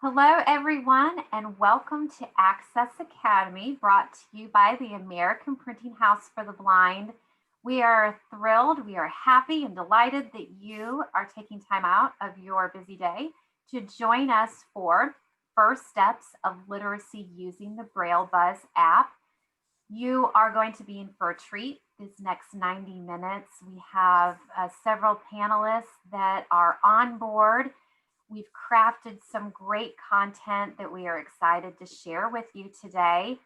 Hello, everyone, and welcome to Access Academy, brought to you by the American Printing House for the Blind. We are thrilled, we are happy and delighted that you are taking time out of your busy day to join us for First Steps of Literacy using the BrailleBuzz app. You are going to be in for a treat this next 90 minutes. We have several panelists that are on board. We've crafted some great content that we are excited to share with you today.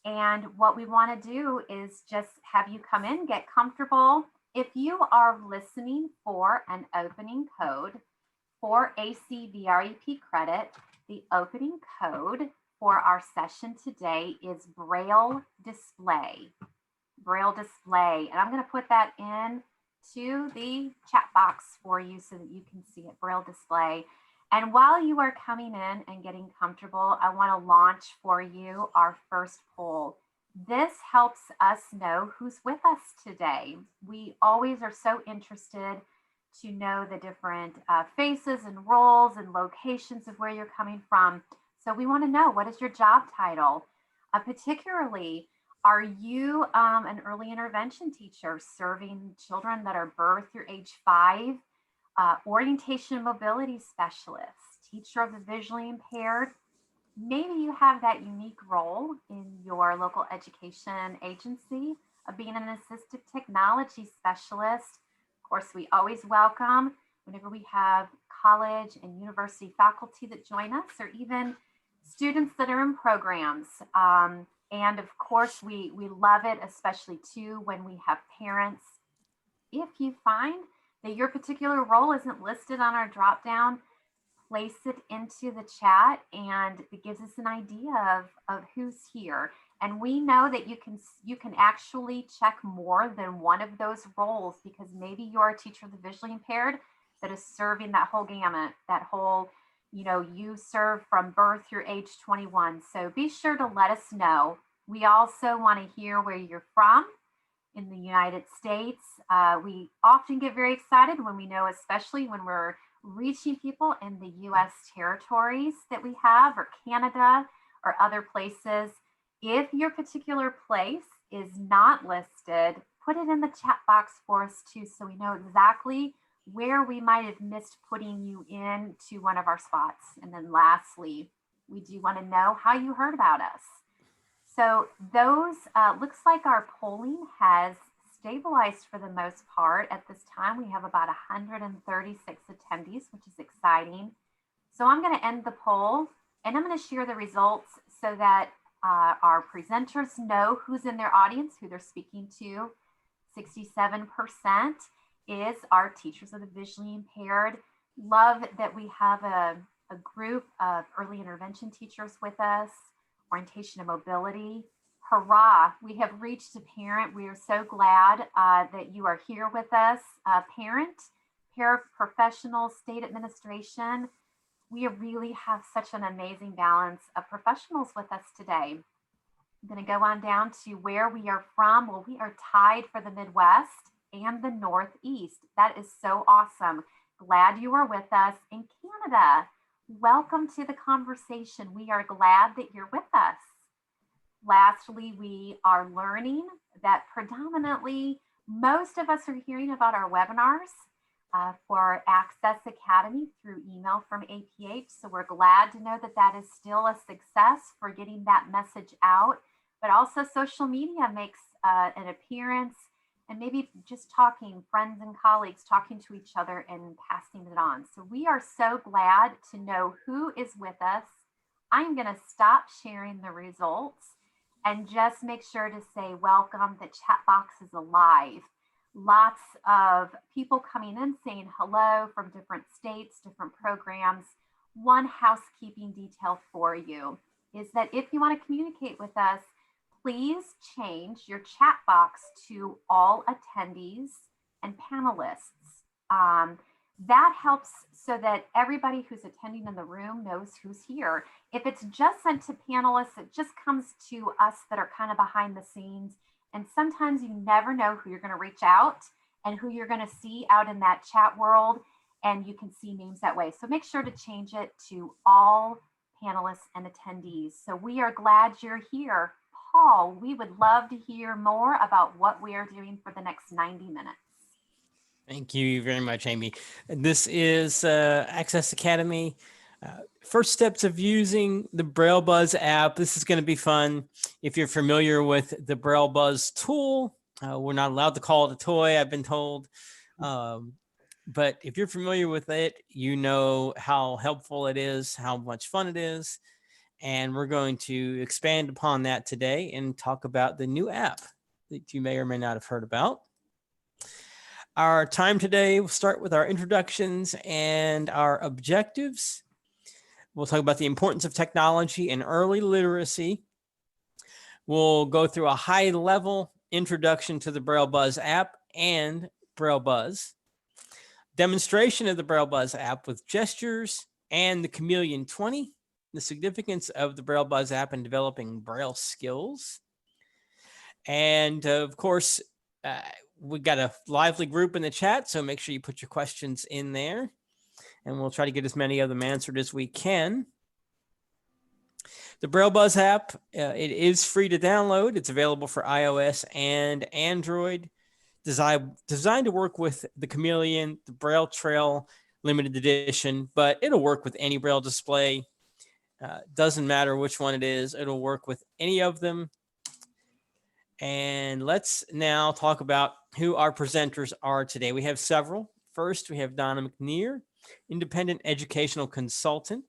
And what we want to do is just have you come in, get comfortable. If you are listening for an opening code for ACVREP credit, the opening code for our session today is Braille Display. Braille Display. And I'm going to put that in to the chat box for you so that you can see it, Braille Display. And while you are coming in and getting comfortable, I want to launch for you our first poll. This helps us know who's with us today. We always are so interested to know the different faces and roles and locations of where you're coming from. So we want to know, what is your job title? Particularly, are you an early intervention teacher serving children that are birth through age 5? Orientation and mobility specialist, teacher of the visually impaired. Maybe you have that unique role in your local education agency of being an assistive technology specialist. Of course, we always welcome whenever we have college and university faculty that join us, or even students that are in programs. And of course, we love it, especially too, when we have parents. If you find that your particular role isn't listed on our drop down, place it into the chat, and it gives us an idea of who's here. And we know that you can actually check more than one of those roles, because maybe you're a teacher of the visually impaired that is serving that whole gamut, that whole, you serve from birth through age 21. So be sure to let us know. We also want to hear where you're from in the United States. We often get very excited when we know, especially when we're reaching people in the US territories that we have, or Canada, or other places. If your particular place is not listed, put it in the chat box for us too, so we know exactly where we might have missed putting you into one of our spots. And then lastly, we do want to know how you heard about us. So those, looks like our polling has stabilized for the most part. At this time, we have about 136 attendees, which is exciting. So I'm going to end the poll, and I'm going to share the results so that our presenters know who's in their audience, who they're speaking to. 67% is our teachers of the visually impaired. Love that we have a group of early intervention teachers with us. Orientation and mobility. Hurrah, we have reached a parent. We are so glad that you are here with us. Parent, paraprofessional, state administration. We really have such an amazing balance of professionals with us today. I'm going to go on down to where we are from. Well, we are tied for the Midwest and the Northeast. That is so awesome. Glad you are with us in Canada. Welcome to the conversation. We are glad that you're with us. Lastly, we are learning that predominantly most of us are hearing about our webinars for Access Academy through email from APH. So we're glad to know that that is still a success for getting that message out. But also social media makes an appearance, and maybe just talking, friends and colleagues talking to each other and passing it on. So we are so glad to know who is with us. I'm going to stop sharing the results and just make sure to say welcome. The chat box is alive. Lots of people coming in saying hello from different states, different programs. One housekeeping detail for you is that if you want to communicate with us, please change your chat box to all attendees and panelists. That helps so that everybody who's attending in the room knows who's here. If it's just sent to panelists, it just comes to us that are kind of behind the scenes. And sometimes you never know who you're going to reach out and who you're going to see out in that chat world. And you can see names that way. So make sure to change it to all panelists and attendees. So we are glad you're here. Paul, we would love to hear more about what we are doing for the next 90 minutes. Thank you very much, Amy. This is Access Academy. First steps of using the BrailleBuzz app. This is going to be fun. If you're familiar with the BrailleBuzz tool, we're not allowed to call it a toy, I've been told. But if you're familiar with it, you know how helpful it is, how much fun it is. And we're going to expand upon that today and talk about the new app that you may or may not have heard about. Our time today will start with our introductions and our objectives. We'll talk about the importance of technology and early literacy. We'll go through a high-level introduction to the BrailleBuzz app and BrailleBuzz. Demonstration of the BrailleBuzz app with gestures and the Chameleon 20. The significance of the BrailleBuzz app in developing Braille skills. And of course, we've got a lively group in the chat, so make sure you put your questions in there, and we'll try to get as many of them answered as we can. The BrailleBuzz app, it is free to download. It's available for iOS and Android, designed to work with the Chameleon, the Braille Trail limited edition, but it'll work with any Braille display. Doesn't matter which one it is, it'll work with any of them. And let's now talk about who our presenters are today. We have several. First, we have Donna McNear, independent educational consultant.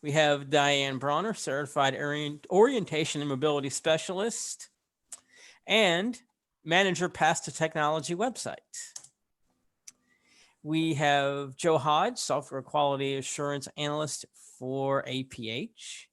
We have Diane Brauner, certified orientation and mobility specialist, and manager Path to Technology website. We have Joe Hodge, software quality assurance analyst for APH.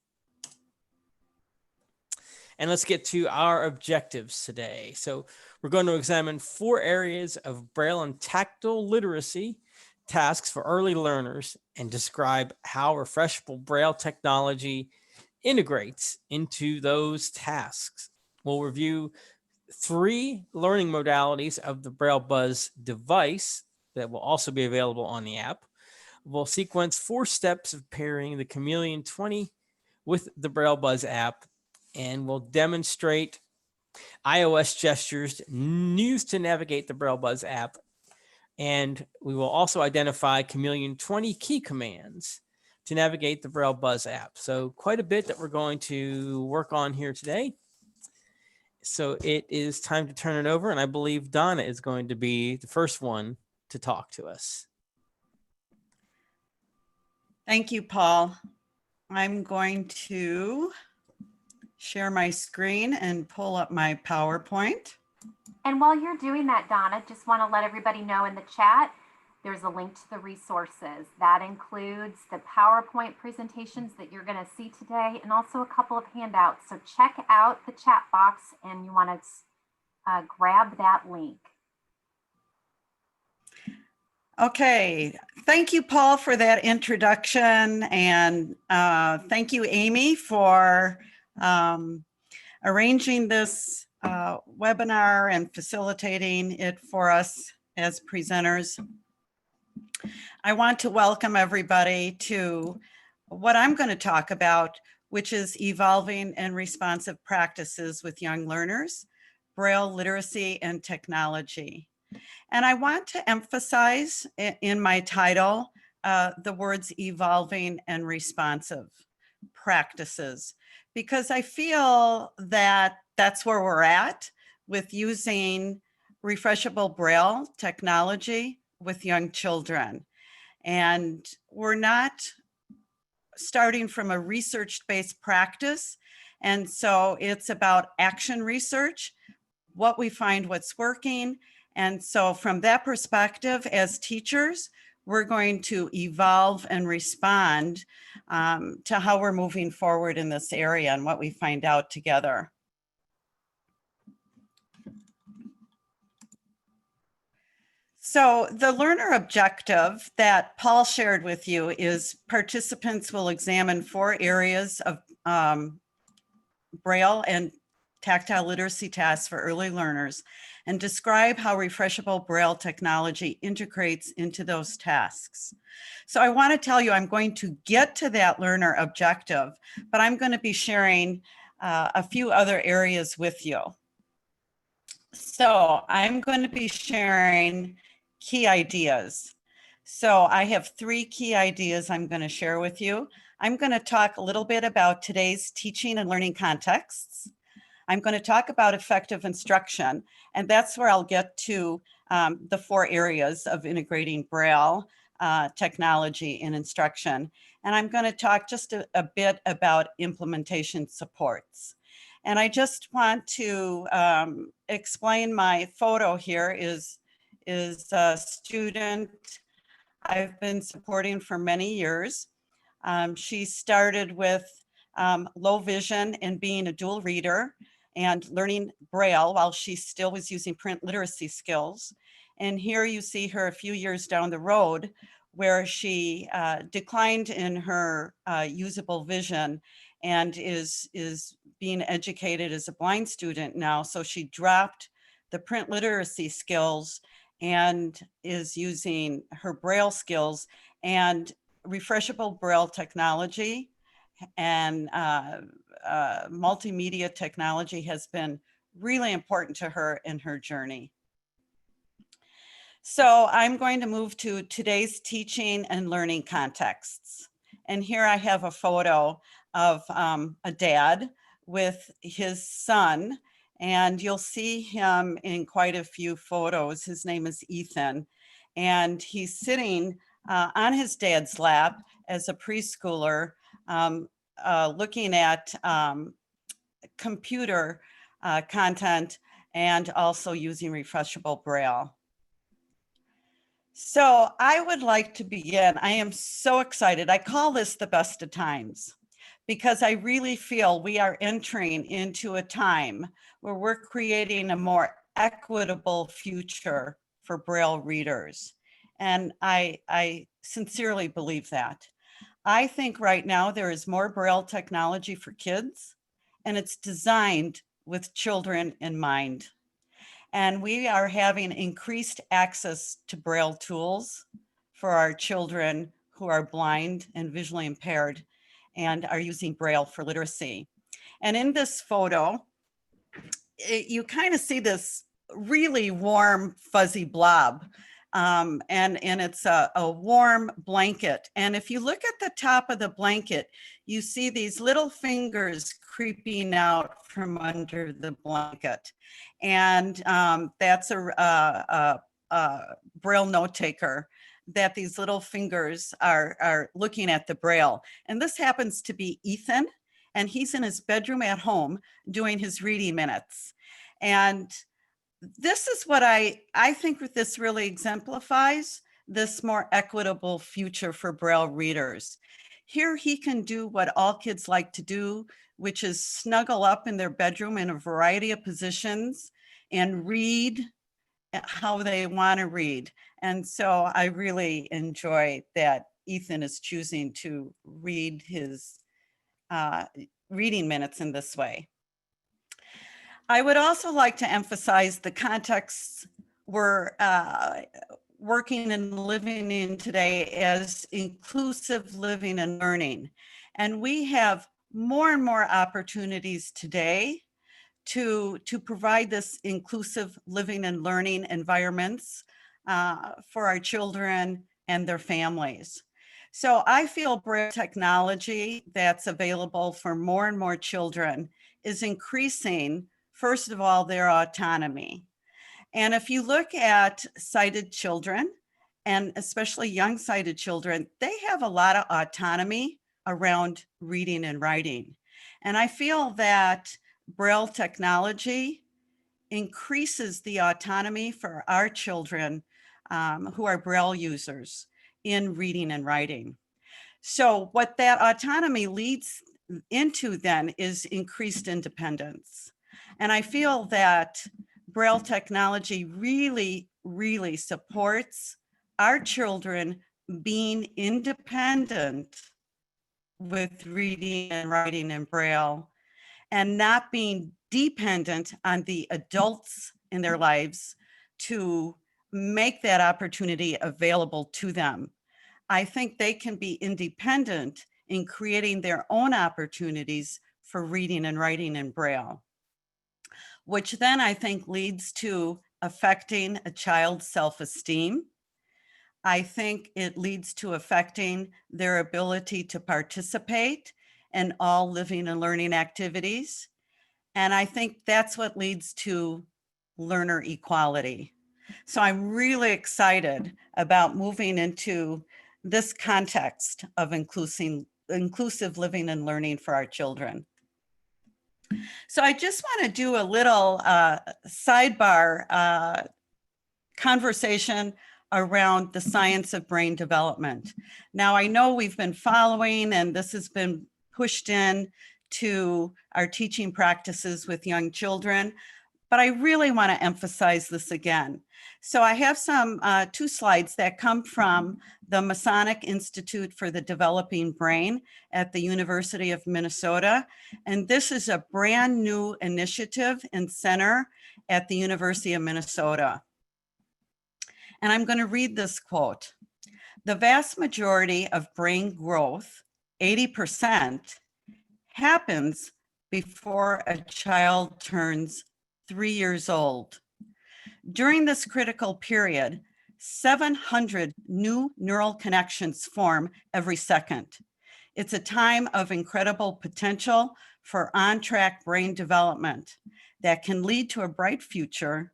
And let's get to our objectives today. So we're going to examine 4 areas of Braille and tactile literacy tasks for early learners and describe how refreshable Braille technology integrates into those tasks. We'll review 3 learning modalities of the BrailleBuzz device that will also be available on the app. We'll sequence 4 steps of pairing the Chameleon 20 with the BrailleBuzz app, and we'll demonstrate iOS gestures used to navigate the BrailleBuzz app. And we will also identify Chameleon 20 key commands to navigate the BrailleBuzz app. So quite a bit that we're going to work on here today. So it is time to turn it over, and I believe Donna is going to be the first one to talk to us. Thank you, Paul. I'm going to share my screen and pull up my PowerPoint. And while you're doing that, Donna, just want to let everybody know in the chat, there's a link to the resources. That includes the PowerPoint presentations that you're going to see today and also a couple of handouts. So check out the chat box and you want to grab that link. Okay, thank you, Paul, for that introduction. And thank you, Amy, for arranging this webinar and facilitating it for us as presenters. I want to welcome everybody to what I'm going to talk about, which is evolving and responsive practices with young learners, Braille literacy and technology. And I want to emphasize in my title the words evolving and responsive practices, because I feel that that's where we're at with using refreshable Braille technology with young children. And we're not starting from a research-based practice. And so it's about action research, what we find, what's working. And so from that perspective, as teachers, we're going to evolve and respond to how we're moving forward in this area and what we find out together. So the learner objective that Paul shared with you is participants will examine 4 areas of Braille and tactile literacy tasks for early learners and describe how refreshable Braille technology integrates into those tasks. So I want to tell you, I'm going to get to that learner objective, but I'm going to be sharing a few other areas with you. So I'm going to be sharing key ideas. So I have 3 key ideas I'm going to share with you. I'm going to talk a little bit about today's teaching and learning contexts. I'm going to talk about effective instruction, and that's where I'll get to the 4 areas of integrating Braille technology and instruction. And I'm going to talk just a bit about implementation supports. And I just want to explain my photo here is a student I've been supporting for many years. She started with low vision and being a dual reader and learning Braille while she still was using print literacy skills. And here you see her a few years down the road where she declined in her usable vision and is being educated as a blind student now. So she dropped the print literacy skills and is using her Braille skills, and refreshable Braille technology and multimedia technology has been really important to her in her journey. So I'm going to move to today's teaching and learning contexts. And here I have a photo of a dad with his son, and you'll see him in quite a few photos. His name is Ethan, and he's sitting on his dad's lap as a preschooler, looking at computer content and also using refreshable Braille. So I would like to begin. I am so excited. I call this the best of times because I really feel we are entering into a time where we're creating a more equitable future for Braille readers. And I sincerely believe that. I think right now there is more Braille technology for kids, and it's designed with children in mind. And we are having increased access to Braille tools for our children who are blind and visually impaired and are using Braille for literacy. And in this photo, you kind of see this really warm, fuzzy blob. And it's a warm blanket. And if you look at the top of the blanket, you see these little fingers creeping out from under the blanket. And that's a Braille note taker that these little fingers are looking at the Braille. And this happens to be Ethan, and he's in his bedroom at home doing his reading minutes. And this is what I think this really exemplifies this more equitable future for Braille readers. Here he can do what all kids like to do, which is snuggle up in their bedroom in a variety of positions and read how they want to read. And so I really enjoy that Ethan is choosing to read his reading minutes in this way. I would also like to emphasize the contexts we're working and living in today as inclusive living and learning. And we have more and more opportunities today to provide this inclusive living and learning environments for our children and their families. So I feel Braille technology that's available for more and more children is increasing, first of all, their autonomy. And if you look at sighted children, and especially young sighted children, they have a lot of autonomy around reading and writing. And I feel that Braille technology increases the autonomy for our children who are Braille users in reading and writing. So what that autonomy leads into then is increased independence. And I feel that Braille technology really, really supports our children being independent with reading and writing in Braille and not being dependent on the adults in their lives to make that opportunity available to them. I think they can be independent in creating their own opportunities for reading and writing in Braille, which then I think leads to affecting a child's self-esteem. I think it leads to affecting their ability to participate in all living and learning activities. And I think that's what leads to learner equality. So I'm really excited about moving into this context of inclusive living and learning for our children. So I just want to do a little sidebar conversation around the science of brain development. Now, I know we've been following, and this has been pushed in to our teaching practices with young children, but I really want to emphasize this again. So I have some 2 slides that come from the Masonic Institute for the Developing Brain at the University of Minnesota. And this is a brand new initiative and center at the University of Minnesota. And I'm going to read this quote. The vast majority of brain growth, 80%, happens before a child turns 3 years old. During this critical period, 700 new neural connections form every second. It's a time of incredible potential for on-track brain development that can lead to a bright future,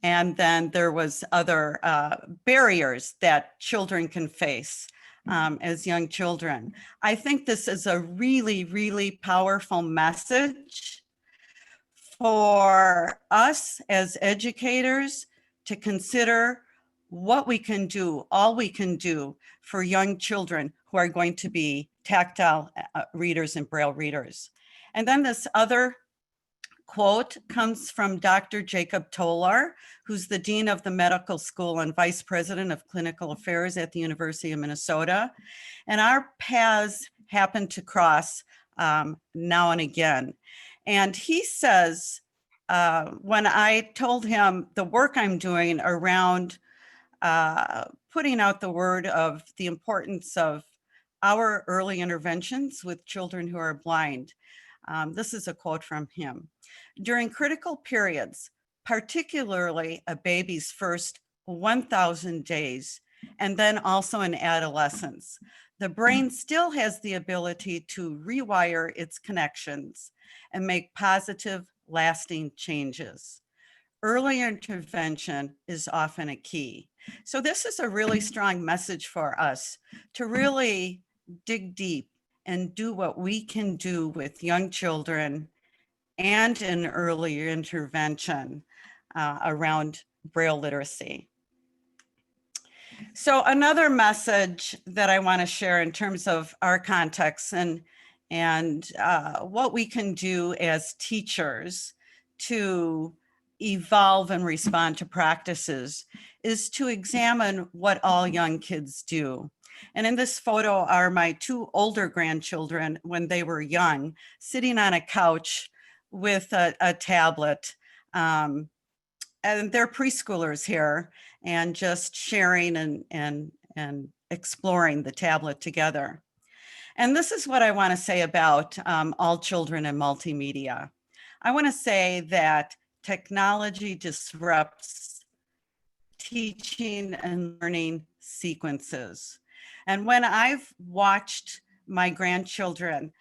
and then there was other barriers that children can face as young children. I think this is a really, really powerful message for us as educators to consider what we can do, all we can do for young children who are going to be tactile readers and Braille readers. And then this other quote comes from Dr. Jacob Tolar, who's the Dean of the Medical School and Vice President of Clinical Affairs at the University of Minnesota. And our paths happen to cross now and again. And he says, when I told him the work I'm doing around putting out the word of the importance of our early interventions with children who are blind, this is a quote from him. During critical periods, particularly a baby's first 1,000 days, and then also in adolescence, the brain still has the ability to rewire its connections and make positive, lasting changes. Early intervention is often a key. So this is a really strong message for us to really dig deep and do what we can do with young children and in early intervention around Braille literacy. So another message that I want to share in terms of our context and what we can do as teachers to evolve and respond to practices is to examine what all young kids do. And in this photo are my 2 older grandchildren when they were young, sitting on a couch with a tablet. And they're preschoolers here and just sharing and exploring the tablet together. And this is what I want to say about all children and multimedia. I want to say that technology disrupts teaching and learning sequences. And when I've watched my grandchildren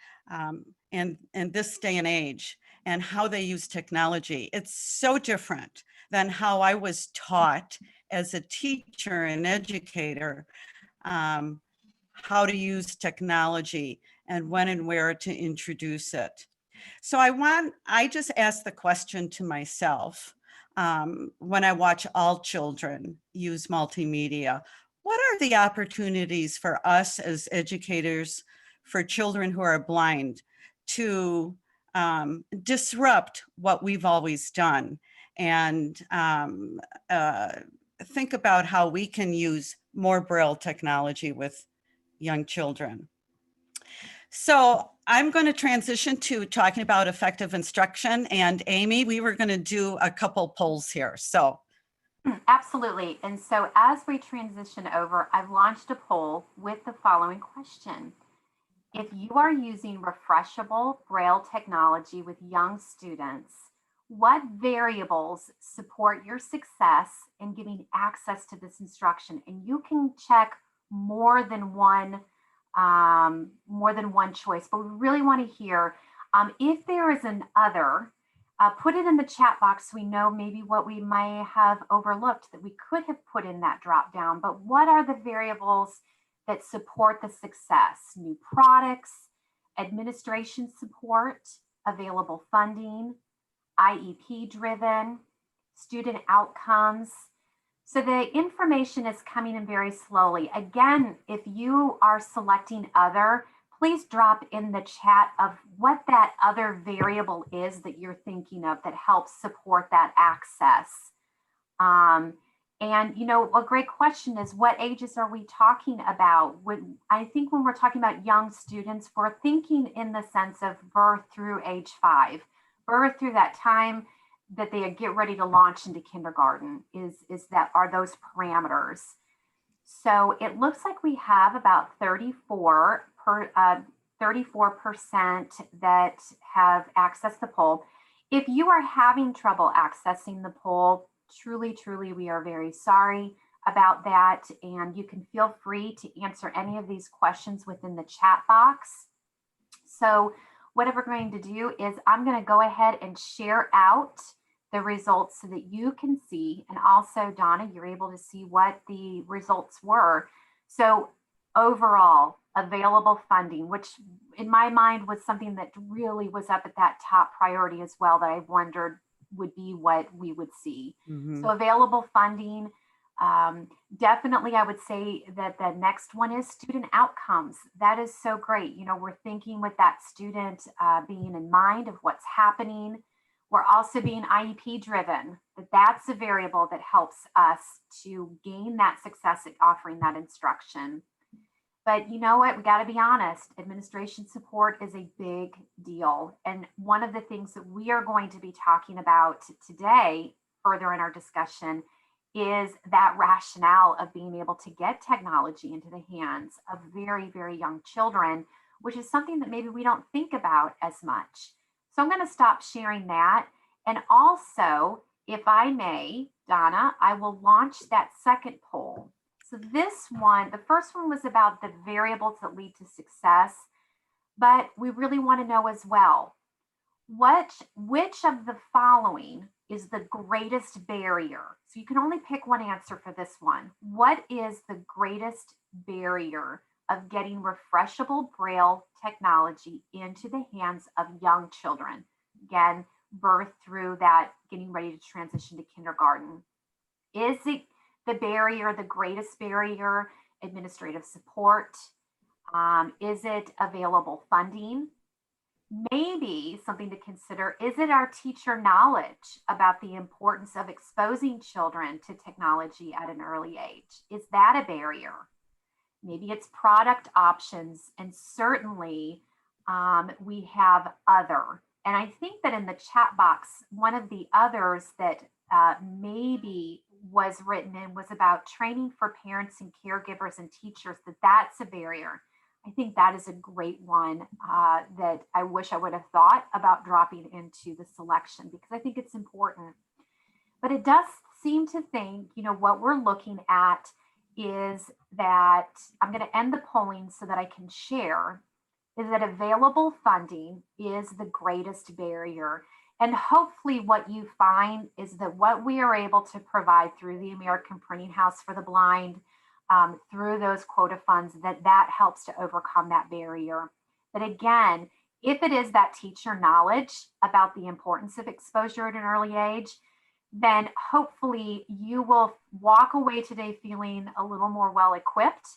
in this day and age and how they use technology, it's so different than how I was taught as a teacher and educator how to use technology and when and where to introduce it. So I just ask the question to myself when I watch all children use multimedia, what are the opportunities for us as educators for children who are blind to disrupt what we've always done and think about how we can use more Braille technology with young children. So I'm going to transition to talking about effective instruction. And Amy, we were going to do a couple polls here. So Absolutely. And so as we transition over, I've launched a poll with the following question. If you are using refreshable Braille technology with young students, what variables support your success in giving access to this instruction? And you can check more than one choice, but we really want to hear if there is an other. Put it in the chat box. We know maybe what we might have overlooked that we could have put in that drop down, but what are the variables that support the success? New products, administration support, available funding, IEP driven, student outcomes. So the information is coming in very slowly. Again, if you are selecting other, please drop in the chat of what that other variable is that you're thinking of that helps support that access. And you know, a great question is, what ages are we talking about? I think when we're talking about young students, we're thinking in the sense of birth through age 5, birth through that time that they get ready to launch into kindergarten are those parameters. So it looks like we have about 34% that have accessed the poll. If you are having trouble accessing the poll, truly, we are very sorry about that. And you can feel free to answer any of these questions within the chat box. So what we're going to do is I'm going to go ahead and share out the results so that you can see, and also Donna, you're able to see what the results were. So overall, available funding, which in my mind was something that really was up at that top priority as well, that I wondered would be what we would see. So available funding, definitely I would say that the next one is student outcomes. That is so great. You know, we're thinking with that student being in mind of what's happening. We're also being IEP driven, that's a variable that helps us to gain that success at offering that instruction. But you know what, we got to be honest, administration support is a big deal. And one of the things that we are going to be talking about today, further in our discussion, is that rationale of being able to get technology into the hands of very, very young children, which is something that maybe we don't think about as much. So I'm going to stop sharing that. And also, if I may, Donna, I will launch that second poll. So this one, the first one was about the variables that lead to success, but we really want to know as well, which of the following is the greatest barrier? So you can only pick one answer for this one. What is the greatest barrier of getting refreshable Braille technology into the hands of young children? Again, birth through that, getting ready to transition to kindergarten. Is it the barrier, the greatest barrier, administrative support? Is it available funding? Maybe something to consider, is it our teacher knowledge about the importance of exposing children to technology at an early age? Is that a barrier? Maybe it's product options, and certainly we have other. And I think that in the chat box, one of the others that maybe was written in was about training for parents and caregivers and teachers, that's a barrier. I think that is a great one that I wish I would have thought about dropping into the selection, because I think it's important. But it does seem to think, you know, what we're looking at is that I'm going to end the polling so that I can share, is that available funding is the greatest barrier. And hopefully what you find is that what we are able to provide through the American Printing House for the Blind, through those quota funds, that helps to overcome that barrier. But again, if it is that teacher knowledge about the importance of exposure at an early age, then hopefully you will walk away today feeling a little more well equipped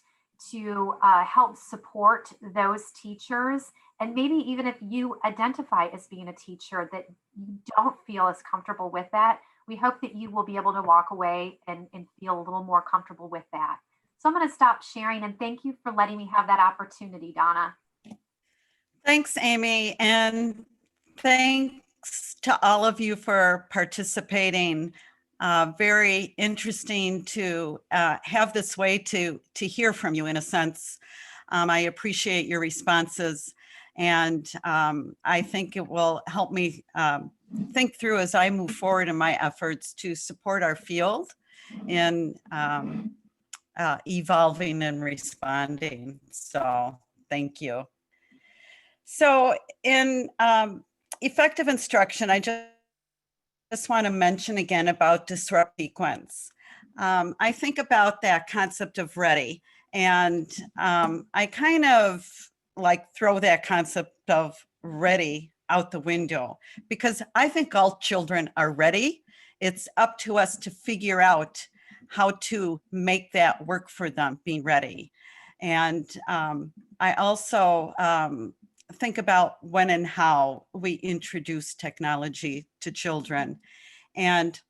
to help support those teachers. And maybe even if you identify as being a teacher that you don't feel as comfortable with that, we hope that you will be able to walk away and feel a little more comfortable with that. So I'm going to stop sharing, and thank you for letting me have that opportunity, Donna. Thanks, Amy, and thanks to all of you for participating. Very interesting to have this way to hear from you in a sense. I appreciate your responses, and I think it will help me think through as I move forward in my efforts to support our field in evolving and responding. So thank you. So in effective instruction, I just want to mention again about disrupt sequence. I think about that concept of ready, and I kind of like throw that concept of ready out the window because I think all children are ready. It's up to us to figure out how to make that work for them, being ready. And I also think about when and how we introduce technology to children, and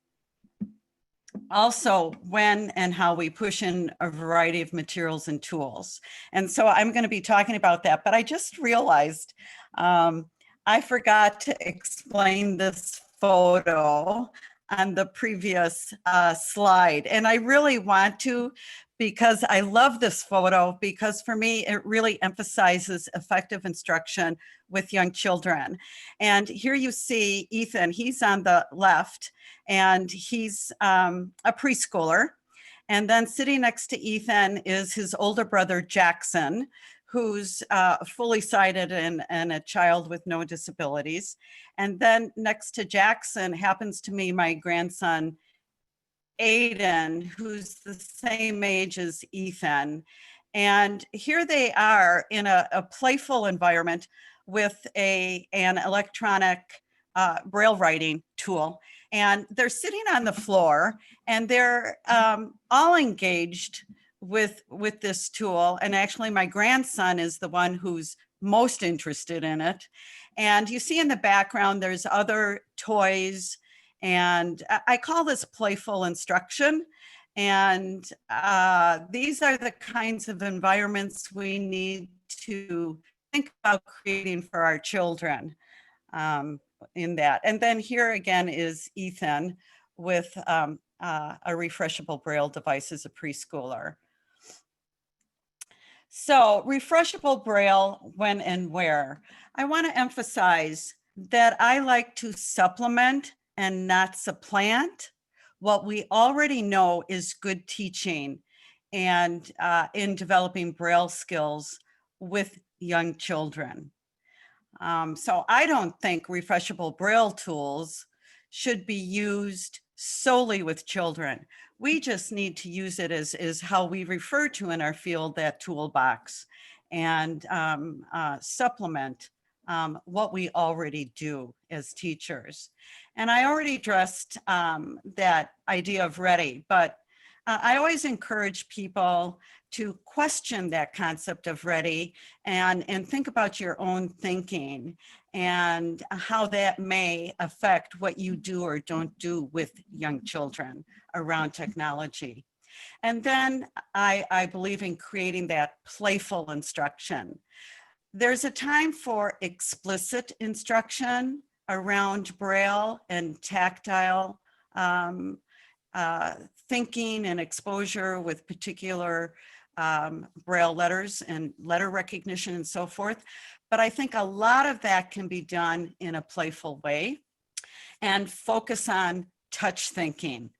also when and how we push in a variety of materials and tools. And so I'm going to be talking about that, but I just realized I forgot to explain this photo on the previous slide. And I really want to, because I love this photo, because for me, it really emphasizes effective instruction with young children. And here you see Ethan, he's on the left, and he's a preschooler. And then sitting next to Ethan is his older brother, Jackson, who's fully sighted and a child with no disabilities. And then next to Jackson happens to be my grandson, Aiden, who's the same age as Ethan. And here they are in a playful environment with an electronic Braille writing tool. And they're sitting on the floor, and they're all engaged with this tool. And actually my grandson is the one who's most interested in it. And you see in the background, there's other toys, and I call this playful instruction. And these are the kinds of environments we need to think about creating for our children in that. And then here again is Ethan with a refreshable Braille device as a preschooler. So refreshable Braille, when and where. I want to emphasize that I like to supplement and not supplant what we already know is good teaching and in developing Braille skills with young children. So I don't think refreshable Braille tools should be used solely with children. We just need to use it as how we refer to in our field that toolbox, and supplement what we already do as teachers. And I already addressed that idea of ready, but I always encourage people to question that concept of ready and think about your own thinking and how that may affect what you do or don't do with young children around technology. And then I believe in creating that playful instruction. There's a time for explicit instruction around Braille and tactile thinking and exposure with particular Braille letters and letter recognition and so forth. But I think a lot of that can be done in a playful way and focus on touch thinking,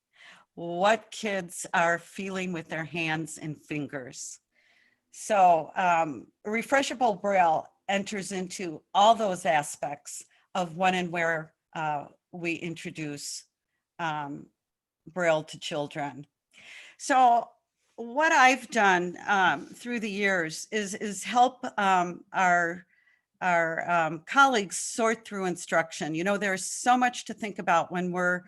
what kids are feeling with their hands and fingers. So refreshable Braille enters into all those aspects of when and where we introduce Braille to children. So what I've done through the years is help our colleagues sort through instruction. You know, there's so much to think about when we're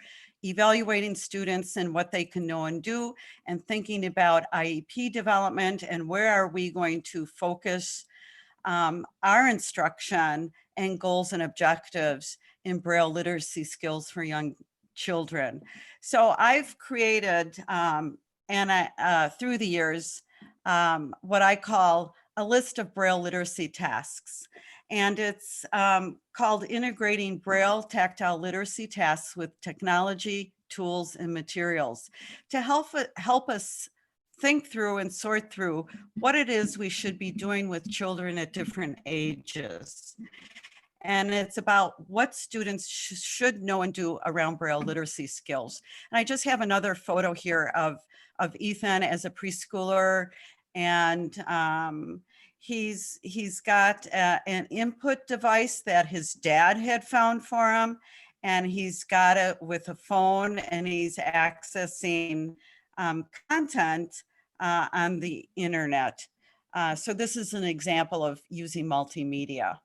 evaluating students and what they can know and do, and thinking about IEP development and where are we going to focus our instruction and goals and objectives in Braille literacy skills for young children. So I've created, through the years, what I call a list of Braille literacy tasks. and it's called Integrating Braille Tactile Literacy Tasks with Technology, Tools, and Materials to help us think through and sort through what it is we should be doing with children at different ages. And it's about what students should know and do around Braille literacy skills. And I just have another photo here of Ethan as a preschooler, and he's got an input device that his dad had found for him, and he's got it with a phone, and he's accessing content on the internet. So this is an example of using multimedia.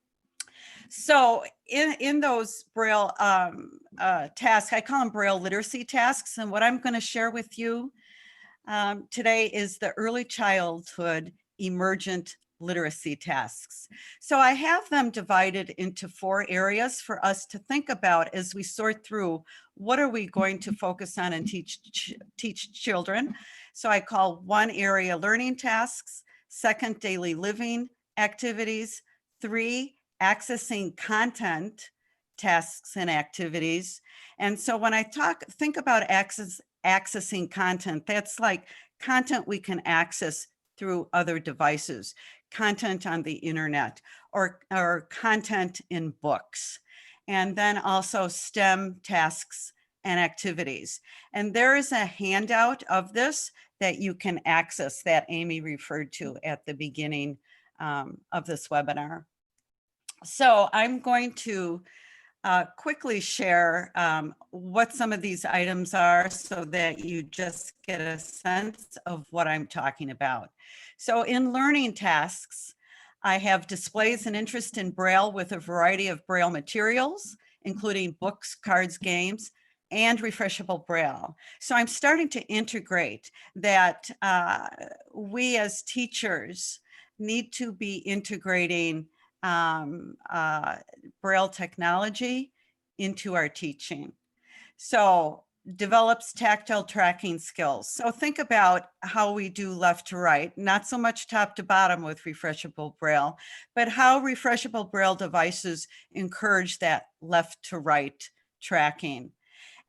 So in those Braille tasks, I call them Braille literacy tasks. And what I'm going to share with you today is the early childhood emergent literacy tasks. So I have them divided into 4 areas for us to think about as we sort through what are we going to focus on and teach children. So I call 1 area learning tasks, 2nd daily living activities, 3 accessing content tasks and activities. And so when I think about accessing content, that's like content we can access through other devices, content on the internet, or content in books, and then also STEM tasks and activities. And there is a handout of this that you can access that Amy referred to at the beginning of this webinar. So I'm going to quickly share what some of these items are so that you just get a sense of what I'm talking about. So in learning tasks, I have displays and interest in Braille with a variety of Braille materials, including books, cards, games, and refreshable Braille. So I'm starting to integrate that we as teachers need to be integrating Braille technology into our teaching. So develops tactile tracking skills. So think about how we do left to right, not so much top to bottom with refreshable Braille, but how refreshable Braille devices encourage that left to right tracking.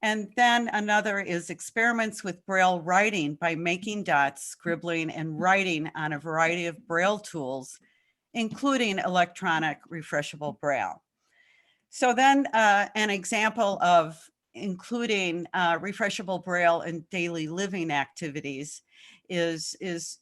And then another is experiments with Braille writing by making dots, scribbling, and writing on a variety of Braille tools, including electronic refreshable Braille. So then an example of including refreshable Braille in daily living activities is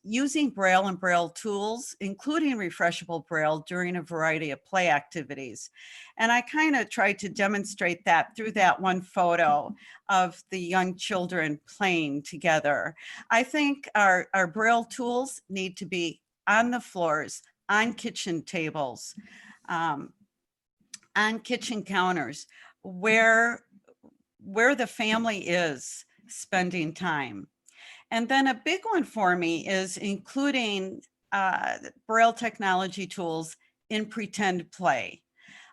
using Braille and Braille tools, including refreshable Braille during a variety of play activities. And I kind of tried to demonstrate that through that one photo of the young children playing together. I think our Braille tools need to be on the floors, on kitchen tables, on kitchen counters, where the family is spending time. And then a big one for me is including Braille technology tools in pretend play.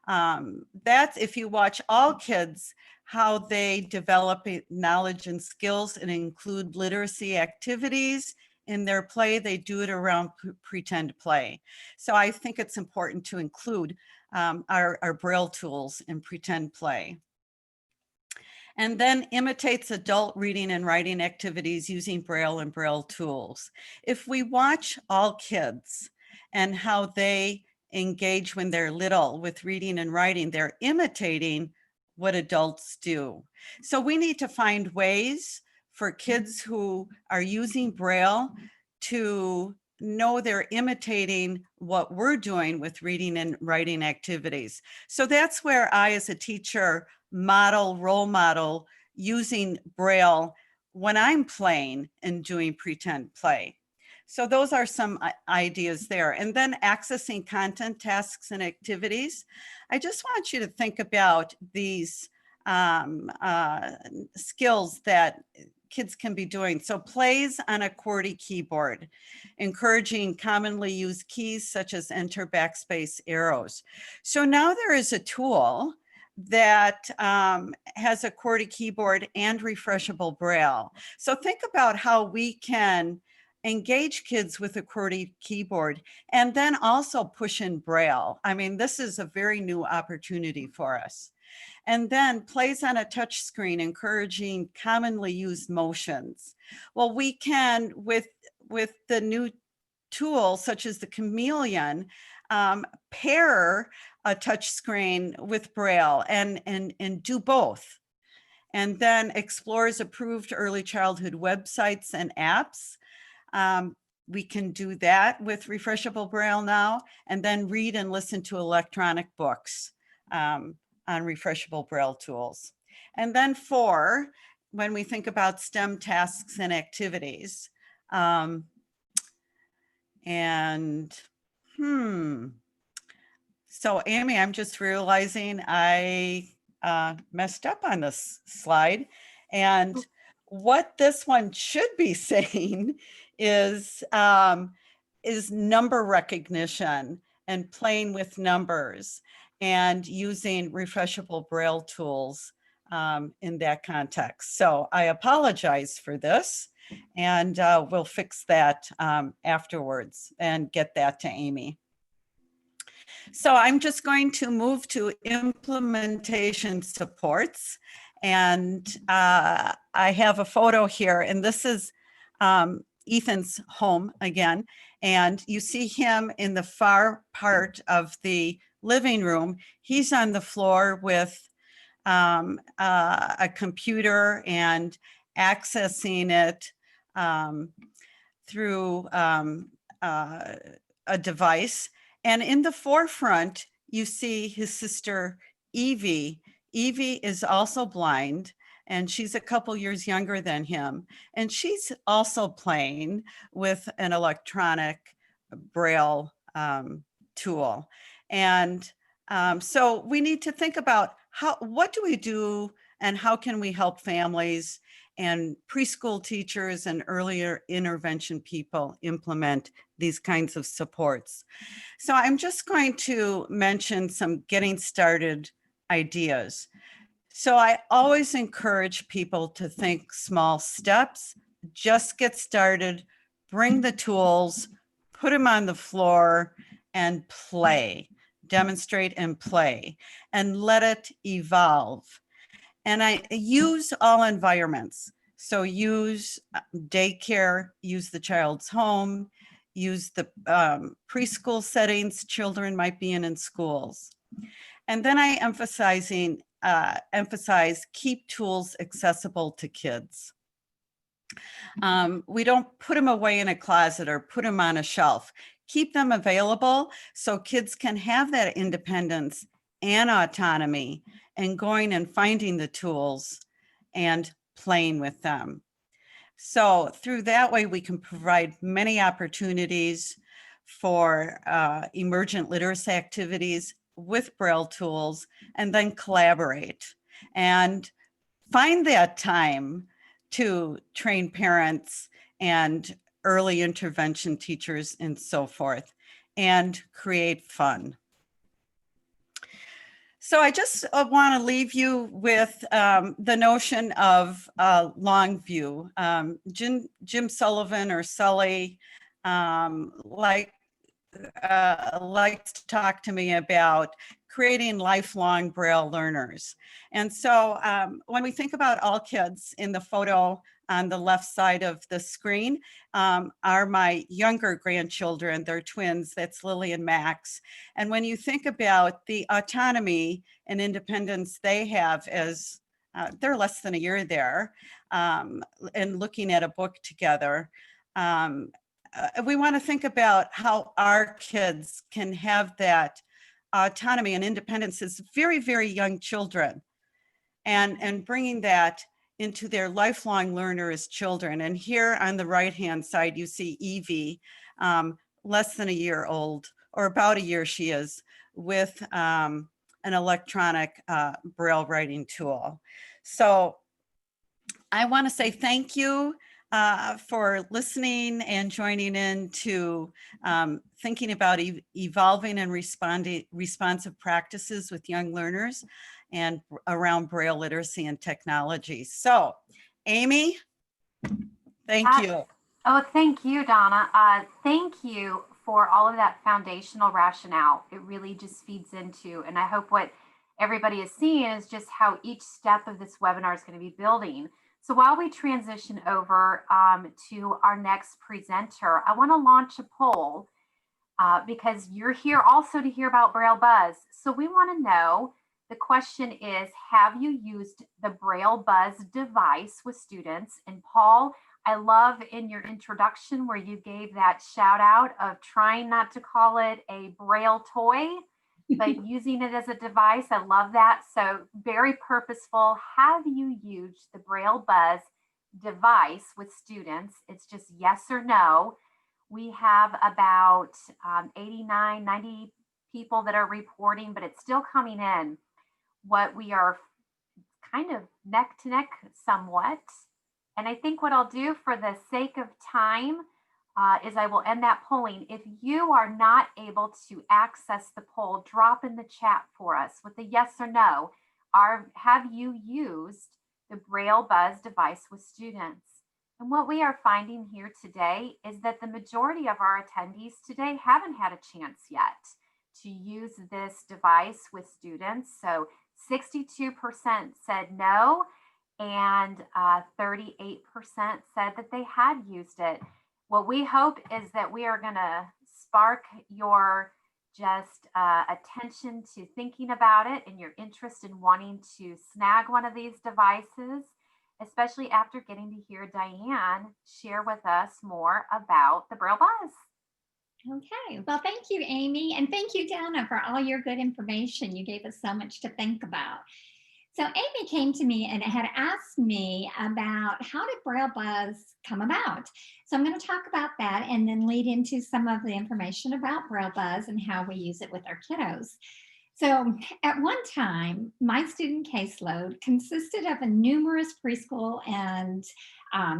That's if you watch all kids, how they develop knowledge and skills and include literacy activities in their play, they do it around pretend play. So I think it's important to include our Braille tools in pretend play. And then imitates adult reading and writing activities using Braille and Braille tools. If we watch all kids and how they engage when they're little with reading and writing, they're imitating what adults do. So we need to find ways for kids who are using Braille to know they're imitating what we're doing with reading and writing activities. So that's where I, as a teacher, role model using Braille when I'm playing and doing pretend play. So those are some ideas there. And then accessing content, tasks, and activities. I just want you to think about these skills that kids can be doing. So plays on a QWERTY keyboard, encouraging commonly used keys such as enter, backspace, arrows. So now there is a tool that has a QWERTY keyboard and refreshable Braille. So think about how we can engage kids with a QWERTY keyboard, and then also push in Braille. I mean, this is a very new opportunity for us. And then plays on a touch screen, encouraging commonly used motions. Well, we can, with the new tools such as the Chameleon, pair a touch screen with Braille and do both. And then explores approved early childhood websites and apps. We can do that with Refreshable Braille now, and then read and listen to electronic books on Refreshable Braille tools. And then 4, when we think about STEM tasks and activities. So Amy, I'm just realizing I messed up on this slide. And what this one should be saying is number recognition and playing with numbers and using Refreshable Braille tools in that context. So I apologize for this, and we'll fix that afterwards and get that to Amy. So I'm just going to move to implementation supports. And I have a photo here, and this is Ethan's home again. And you see him in the far part of the living room. He's on the floor with a computer and accessing it through a device. And in the forefront, you see his sister, Evie. Evie is also blind, and she's a couple years younger than him. And she's also playing with an electronic Braille tool. And so we need to think about what do we do and how can we help families and preschool teachers and earlier intervention people implement these kinds of supports. So I'm just going to mention some getting started ideas. So I always encourage people to think small steps, just get started, bring the tools, put them on the floor and play, demonstrate and play, and let it evolve. And I use all environments. So use daycare, use the child's home, use the preschool settings children might be in schools. And then I emphasize keep tools accessible to kids. We don't put them away in a closet or put them on a shelf. Keep them available so kids can have that independence and autonomy and going and finding the tools and playing with them. So through that way, we can provide many opportunities for emergent literacy activities with Braille tools, and then collaborate and find that time to train parents and early intervention teachers and so forth, and create fun. So I just want to leave you with the notion of long view. Jim Sullivan or Sully likes to talk to me about creating lifelong Braille learners. And so when we think about all kids, in the photo on the left side of the screen are my younger grandchildren. They're twins. That's Lily and Max. And when you think about the autonomy and independence they have as they're less than a year there, and looking at a book together, we want to think about how our kids can have that autonomy and independence as very, very young children, and bringing that into their lifelong learner as children. And here on the right-hand side, you see Evie, less than a year old, or about a year she is, with an electronic Braille writing tool. So I want to say thank you for listening and joining in to thinking about evolving and responsive practices with young learners and around Braille literacy and technology. So, Amy, thank you. Oh, thank you, Donna. Thank you for all of that foundational rationale. It really just feeds into, and I hope what everybody is seeing is just how each step of this webinar is going to be building. So while we transition over to our next presenter, I want to launch a poll because you're here also to hear about BrailleBuzz. So we want to know, the question is, have you used the BrailleBuzz device with students? And Paul, I love in your introduction where you gave that shout out of trying not to call it a Braille toy, but using it as a device. I love that. So very purposeful. Have you used the BrailleBuzz device with students? It's just yes or no. We have about 89, 90 people that are reporting, but it's still coming in. What we are kind of neck to neck somewhat. And I think what I'll do for the sake of time is I will end that polling. If you are not able to access the poll, drop in the chat for us with a yes or no. Have you used the BrailleBuzz device with students? And what we are finding here today is that the majority of our attendees today haven't had a chance yet to use this device with students. So 62% said no, and 38% said that they had used it. What we hope is that we are going to spark your just attention to thinking about it and your interest in wanting to snag one of these devices, especially after getting to hear Diane share with us more about the BrailleBuzz. Okay, well, thank you, Amy, and thank you, Donna, for all your good information. You gave us so much to think about. So Amy came to me and had asked me about how did BrailleBuzz come about. So I'm going to talk about that and then lead into some of the information about BrailleBuzz and how we use it with our kiddos. So at one time, my student caseload consisted of a numerous preschool and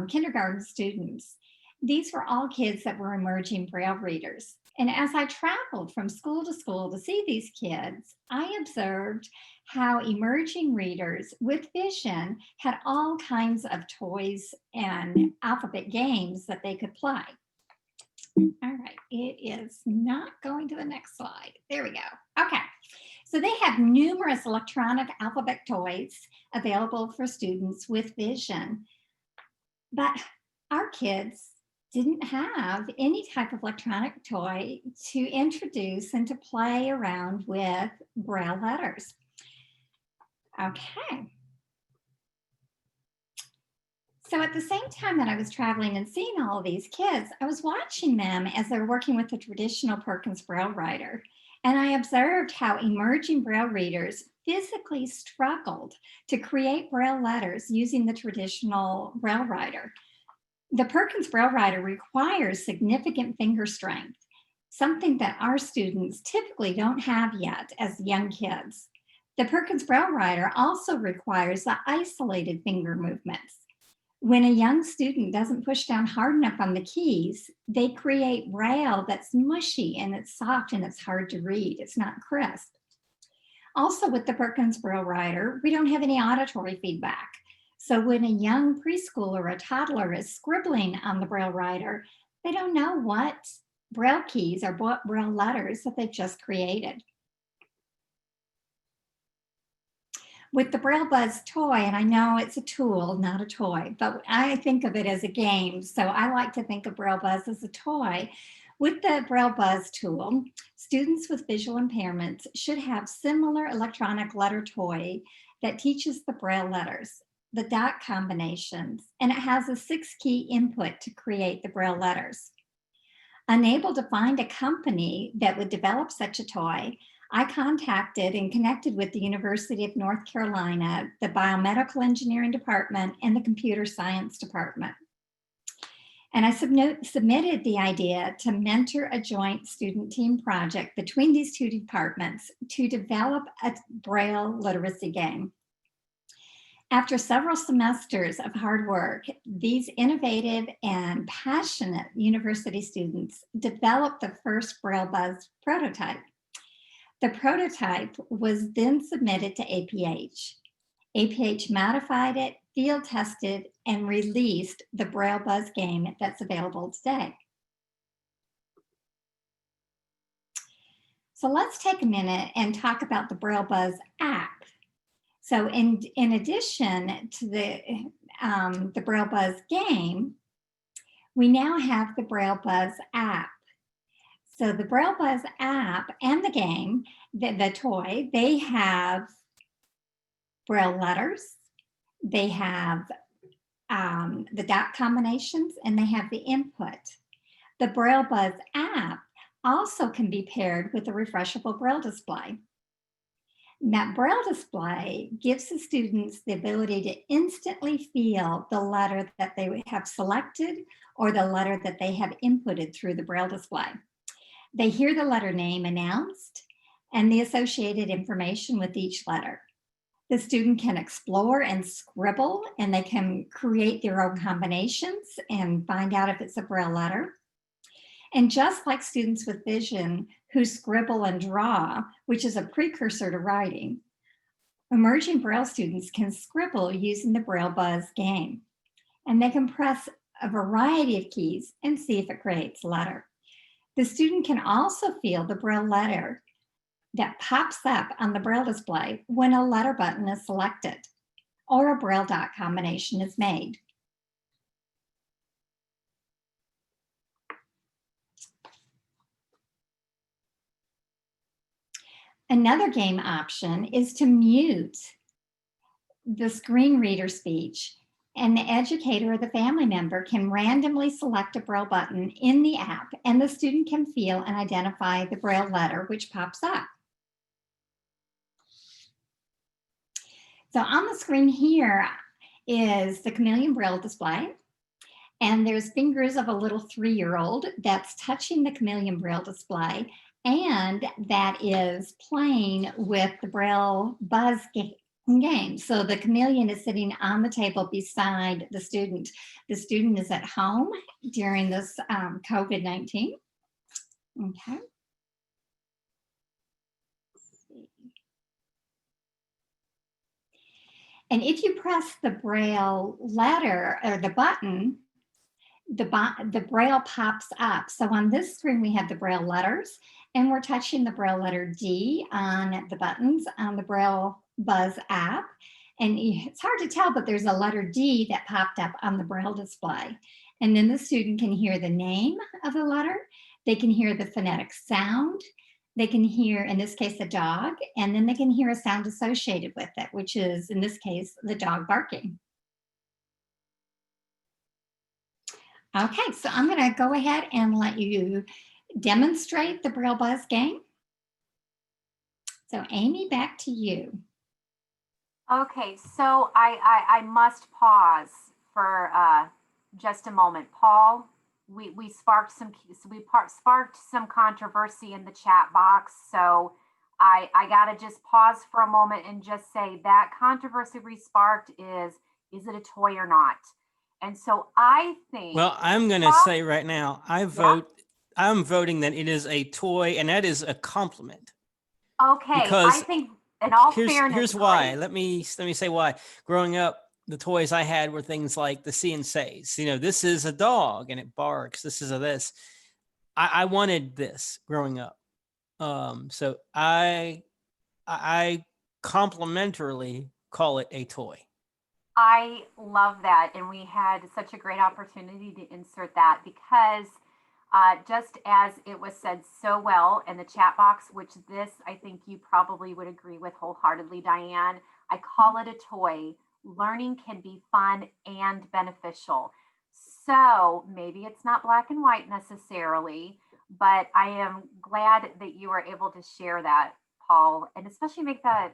kindergarten students. These were all kids that were emerging Braille readers. And as I traveled from school to see these kids, I observed how emerging readers with vision had all kinds of toys and alphabet games that they could play. All right, it is not going to the next slide. There we go. Okay, so they have numerous electronic alphabet toys available for students with vision, but our kids didn't have any type of electronic toy to introduce and to play around with Braille letters. Okay. So at the same time that I was traveling and seeing all of these kids, I was watching them as they're working with the traditional Perkins Braille writer. And I observed how emerging Braille readers physically struggled to create Braille letters using the traditional Braille writer. The Perkins Braille writer requires significant finger strength, something that our students typically don't have yet as young kids. The Perkins Braille writer also requires the isolated finger movements. When a young student doesn't push down hard enough on the keys, they create Braille that's mushy and it's soft and it's hard to read. It's not crisp. Also with the Perkins Braille writer, we don't have any auditory feedback. So when a young preschooler or a toddler is scribbling on the Braille writer, they don't know what Braille keys or what Braille letters that they've just created. With the BrailleBuzz toy, and I know it's a tool, not a toy, but I think of it as a game. So I like to think of BrailleBuzz as a toy. With the BrailleBuzz tool, students with visual impairments should have similar electronic letter toy that teaches the Braille letters, the dot combinations, and it has a 6-key input to create the Braille letters. Unable to find a company that would develop such a toy, I contacted and connected with the University of North Carolina, the Biomedical Engineering Department, and the Computer Science Department. And I submitted the idea to mentor a joint student team project between these two departments to develop a Braille literacy game. After several semesters of hard work, these innovative and passionate university students developed the first BrailleBuzz prototype. The prototype was then submitted to APH. APH modified it field tested, and released the BrailleBuzz game that's available today. So let's take a minute and talk about the BrailleBuzz app. So in addition to the BrailleBuzz game, we now have the BrailleBuzz app. So the BrailleBuzz app and the game, the toy, they have Braille letters, they have the dot combinations, and they have the input. The BrailleBuzz app also can be paired with a refreshable Braille display. And that Braille display gives the students the ability to instantly feel the letter that they have selected or the letter that they have inputted through the Braille display. They hear the letter name announced and the associated information with each letter. The student can explore and scribble, and they can create their own combinations and find out if it's a Braille letter. And just like students with vision who scribble and draw, which is a precursor to writing, emerging Braille students can scribble using the BrailleBuzz game. And they can press a variety of keys and see if it creates a letter. The student can also feel the Braille letter that pops up on the Braille display when a letter button is selected or a Braille dot combination is made. Another game option is to mute the screen reader speech, and the educator or the family member can randomly select a Braille button in the app, and the student can feel and identify the Braille letter which pops up. So on the screen here is the Chameleon Braille display, and there's fingers of a little 3-year-old that's touching the Chameleon Braille display, and that is playing with the BrailleBuzz game. So the Chameleon is sitting on the table beside the student. The student is at home during this COVID-19. Okay. And if you press the Braille letter or the button, the Braille pops up. So on this screen, we have the Braille letters, and we're touching the Braille letter D on the buttons on the BrailleBuzz app. And it's hard to tell, but there's a letter D that popped up on the Braille display. And then the student can hear the name of the letter. They can hear the phonetic sound. They can hear, in this case, a dog, and then they can hear a sound associated with it, which is, in this case, the dog barking. Okay, so I'm going to go ahead and let you demonstrate the BrailleBuzz game. So Amy, back to you. Okay, so I must pause for just a moment. Paul, we sparked some controversy in the chat box, so I gotta just pause for a moment and just say that controversy we sparked is it a toy or not? And so I think. Well, I'm going to say right now, I'm voting that it is a toy, and that is a compliment. Okay, because I think in all fairness. Here's why. Let me say why. Growing up, the toys I had were things like the See and Says. You know, this is a dog and it barks. This is a this. I wanted this growing up. So I complimentarily call it a toy. I love that. And we had such a great opportunity to insert that because just as it was said so well in the chat box, which this, I think you probably would agree with wholeheartedly, Diane, I call it a toy. Learning can be fun and beneficial. So maybe it's not black and white necessarily, but I am glad that you were able to share that, Paul, and especially make that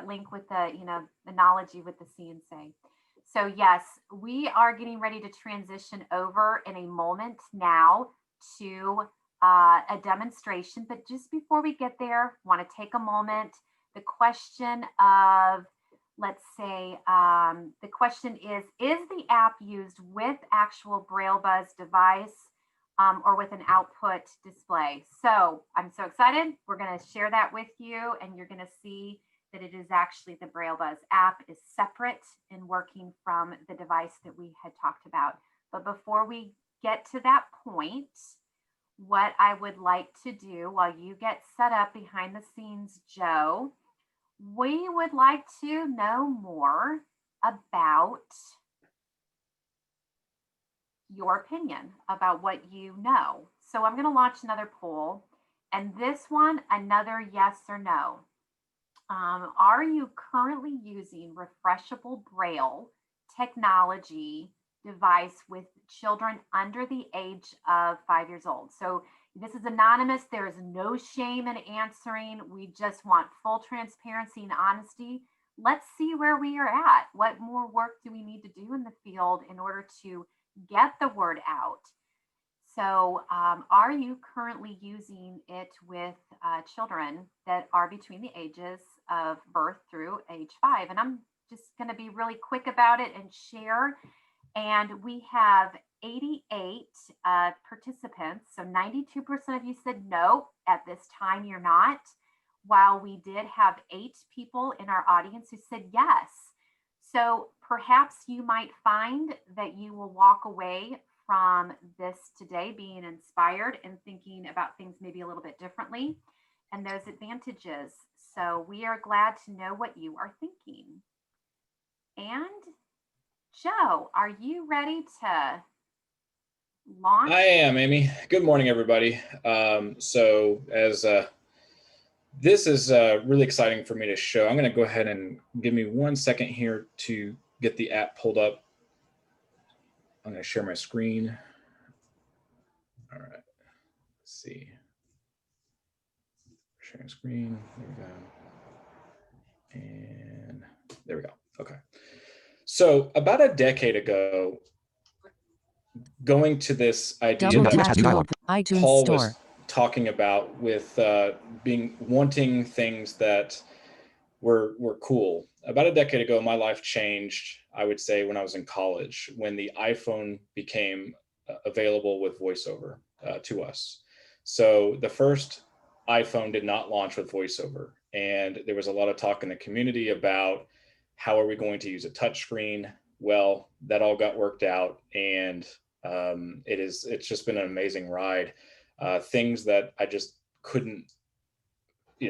link with the, the analogy with the See and Say. So yes, we are getting ready to transition over in a moment now to a demonstration. But just before we get there, want to take a moment. The question of, let's say, the question is the app used with actual BrailleBuzz device or with an output display? So I'm so excited. We're going to share that with you, and you're going to see that it is actually the BrailleBuzz app is separate and working from the device that we had talked about. But before we get to that point, what I would like to do while you get set up behind the scenes, Joe, we would like to know more about your opinion about what you know. So I'm going to launch another poll, and this one, another yes or no. Are you currently using refreshable Braille technology device with children under the age of 5 years old? So this is anonymous. There is no shame in answering. We just want full transparency and honesty. Let's see where we are at. What more work do we need to do in the field in order to get the word out? So are you currently using it with children that are between the ages of birth through age 5? And I'm just going to be really quick about it and share. And we have 88 participants. So 92% of you said no, at this time you're not, while we did have 8 people in our audience who said yes. So perhaps you might find that you will walk away from this today being inspired and thinking about things maybe a little bit differently and those advantages. So we are glad to know what you are thinking. And Joe, are you ready to launch? I am, Amy. Good morning, everybody. This is really exciting for me to show. I'm going to go ahead and give me 1 second here to get the app pulled up. I'm going to share my screen. All right, let's see. Sharing screen, there we go. And there we go, okay. So about a decade ago, going to this idea that Paul was talking about with wanting things that were cool. About a decade ago, my life changed, I would say, when I was in college, when the iPhone became available with VoiceOver to us. So the first iPhone did not launch with VoiceOver. And there was a lot of talk in the community about how are we going to use a touchscreen? Well, that all got worked out, and it's just been an amazing ride. Things that I just couldn't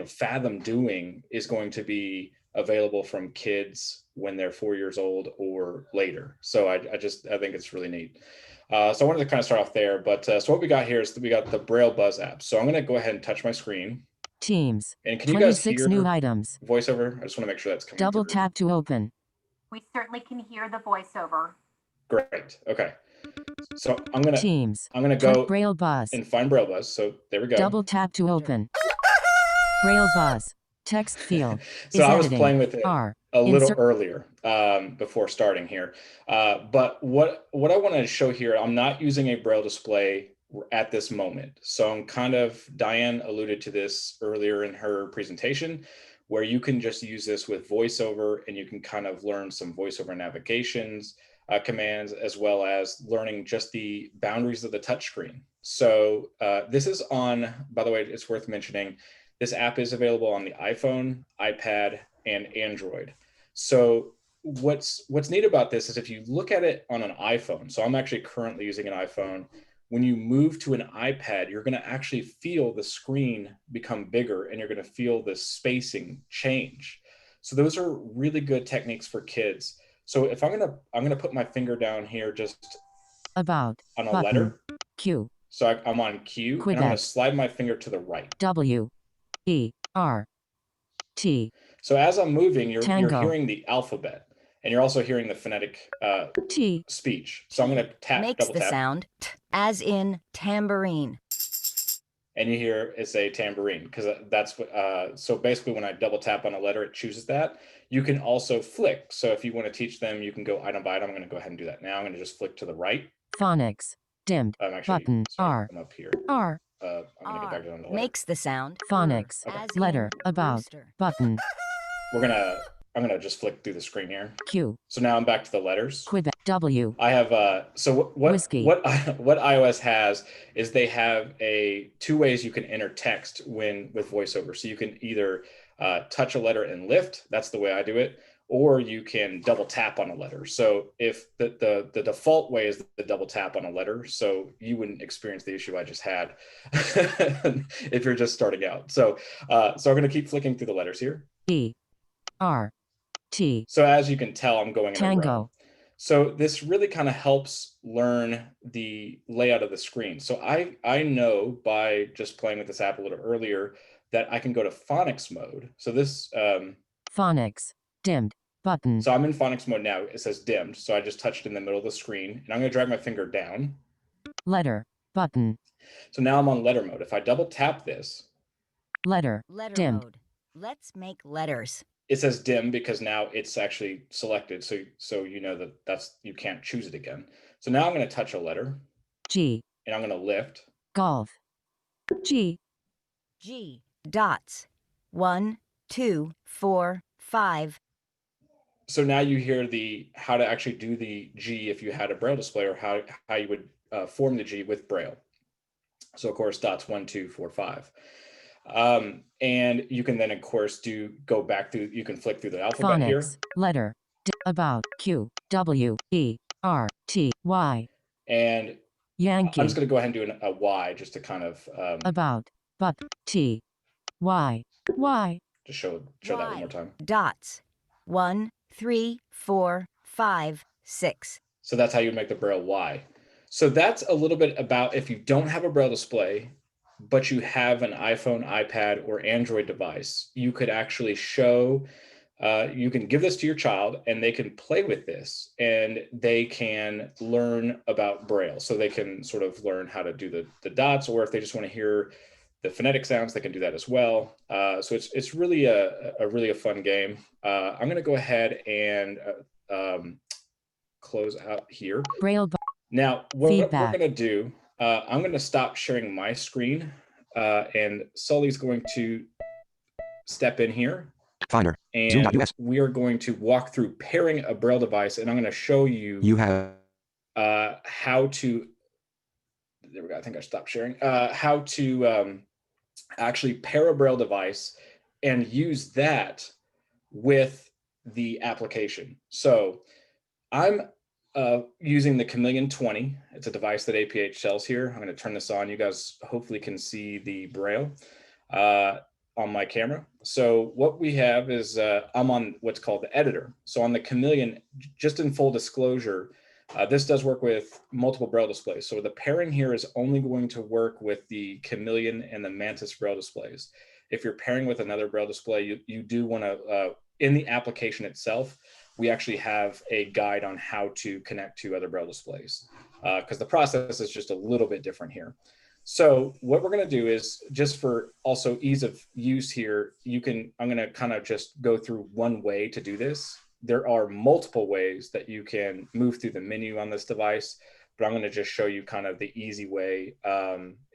fathom doing is going to be available from kids when they're 4 years old or later. So I think it's really neat. So I wanted to kind of start off there, but so what we got here is that we got the BrailleBuzz app. So I'm going to go ahead and touch my screen. Teams. And can you guys hear new items. VoiceOver? I just want to make sure that's coming Double through. tap to open. We certainly can hear the voiceover. Great. Okay. So I'm gonna go BrailleBuzz and find BrailleBuzz. So there we go. Double tap to open. BrailleBuzz text field. So I was playing with it a little earlier before starting here. But what I wanted to show here, I'm not using a Braille display at this moment. So Diane alluded to this earlier in her presentation, where you can just use this with VoiceOver, and you can kind of learn some VoiceOver navigations, commands, as well as learning just the boundaries of the touchscreen. So this is on, by the way, it's worth mentioning, this app is available on the iPhone, iPad, and Android. So what's neat about this is if you look at it on an iPhone, so I'm actually currently using an iPhone, when you move to an iPad, you're going to actually feel the screen become bigger, and you're going to feel the spacing change. So those are really good techniques for kids. So if I'm going to put my finger down here just about on a button, letter, Q. So I'm on Q, and I'm going to slide my finger to the right. W, E, R, T. So as I'm moving, you're hearing the alphabet, and you're also hearing the phonetic T speech. So I'm going to tap, makes the sound t, as in tambourine. And you hear it's a tambourine, because that's what, so basically when I double tap on a letter, it chooses that. You can also flick. So if you want to teach them, you can go item by item. I'm going to go ahead and do that now. I'm going to just flick to the right. Phonics, dimmed, button, R, I'm up here. R. I'm going to get back down to the letter. Makes the sound. Phonics, letter, about, button. I'm going to just flick through the screen here. Q. So now I'm back to the letters. Quebec, W. I have, so what iOS has is they have two ways you can enter text with VoiceOver. So you can either touch a letter and lift. That's the way I do it. Or you can double tap on a letter. So if the default way is the double tap on a letter, so you wouldn't experience the issue I just had if you're just starting out. So I'm going to keep flicking through the letters here. E, R, T, So as you can tell, I'm going in a row. Tango, So this really kind of helps learn the layout of the screen. So I know by just playing with this app a little earlier that I can go to phonics mode. So this, phonics, dimmed, button, so I'm in phonics mode now. It says dimmed. So I just touched in the middle of the screen and I'm going to drag my finger down. letter, button, So now I'm on letter mode. If I double tap this, letter, Letter dimmed, mode. Let's make letters. it says dim because now it's actually selected. So you know that you can't choose it again. So now I'm going to touch a letter G, and I'm going to lift. golf, G, G. Dots. 1, 2, 4, 5. So now you hear how to actually do the G if you had a Braille display, or how you would form the G with Braille. So of course, dots 1, 2, 4, 5. And you can then of course go back through, you can flick through the alphabet here. phonics, letter, about, Q, W, E, R, T, Y, And Yankee, I'm just going to go ahead and do a Y just to kind of about, but, T, Y, Y, just show that one more time. Dots. 1, 3, 4, 5, 6. So that's how you make the Braille Y. So that's a little bit about if you don't have a Braille display, but you have an iPhone, iPad, or Android device, you could actually you can give this to your child and they can play with this and they can learn about Braille. So they can sort of learn how to do the dots, or if they just want to hear the phonetic sounds, they can do that as well. So it's really a fun game. I'm going to go ahead and close out here. Braille, Now, what Feedback. we're going to do, I'm going to stop sharing my screen, and Sully's going to step in here. Finder. And Zoom.us. we are going to walk through pairing a Braille device, and I'm going to show you You have how to, there we go, I think I stopped sharing, how to actually pair a Braille device and use that with the application. So I'm using the Chameleon 20. It's a device that APH sells here. I'm going to turn this on. You guys hopefully can see the Braille on my camera. So what we have is I'm on what's called the editor. So on the Chameleon, just in full disclosure, this does work with multiple Braille displays. So the pairing here is only going to work with the Chameleon and the Mantis Braille displays. If you're pairing with another Braille display, you do want to, in the application itself, we actually have a guide on how to connect to other Braille displays because the process is just a little bit different here. So what we're going to do is, just for also ease of use here, I'm going to kind of just go through one way to do this. There are multiple ways that you can move through the menu on this device, but I'm going to just show you kind of the easy way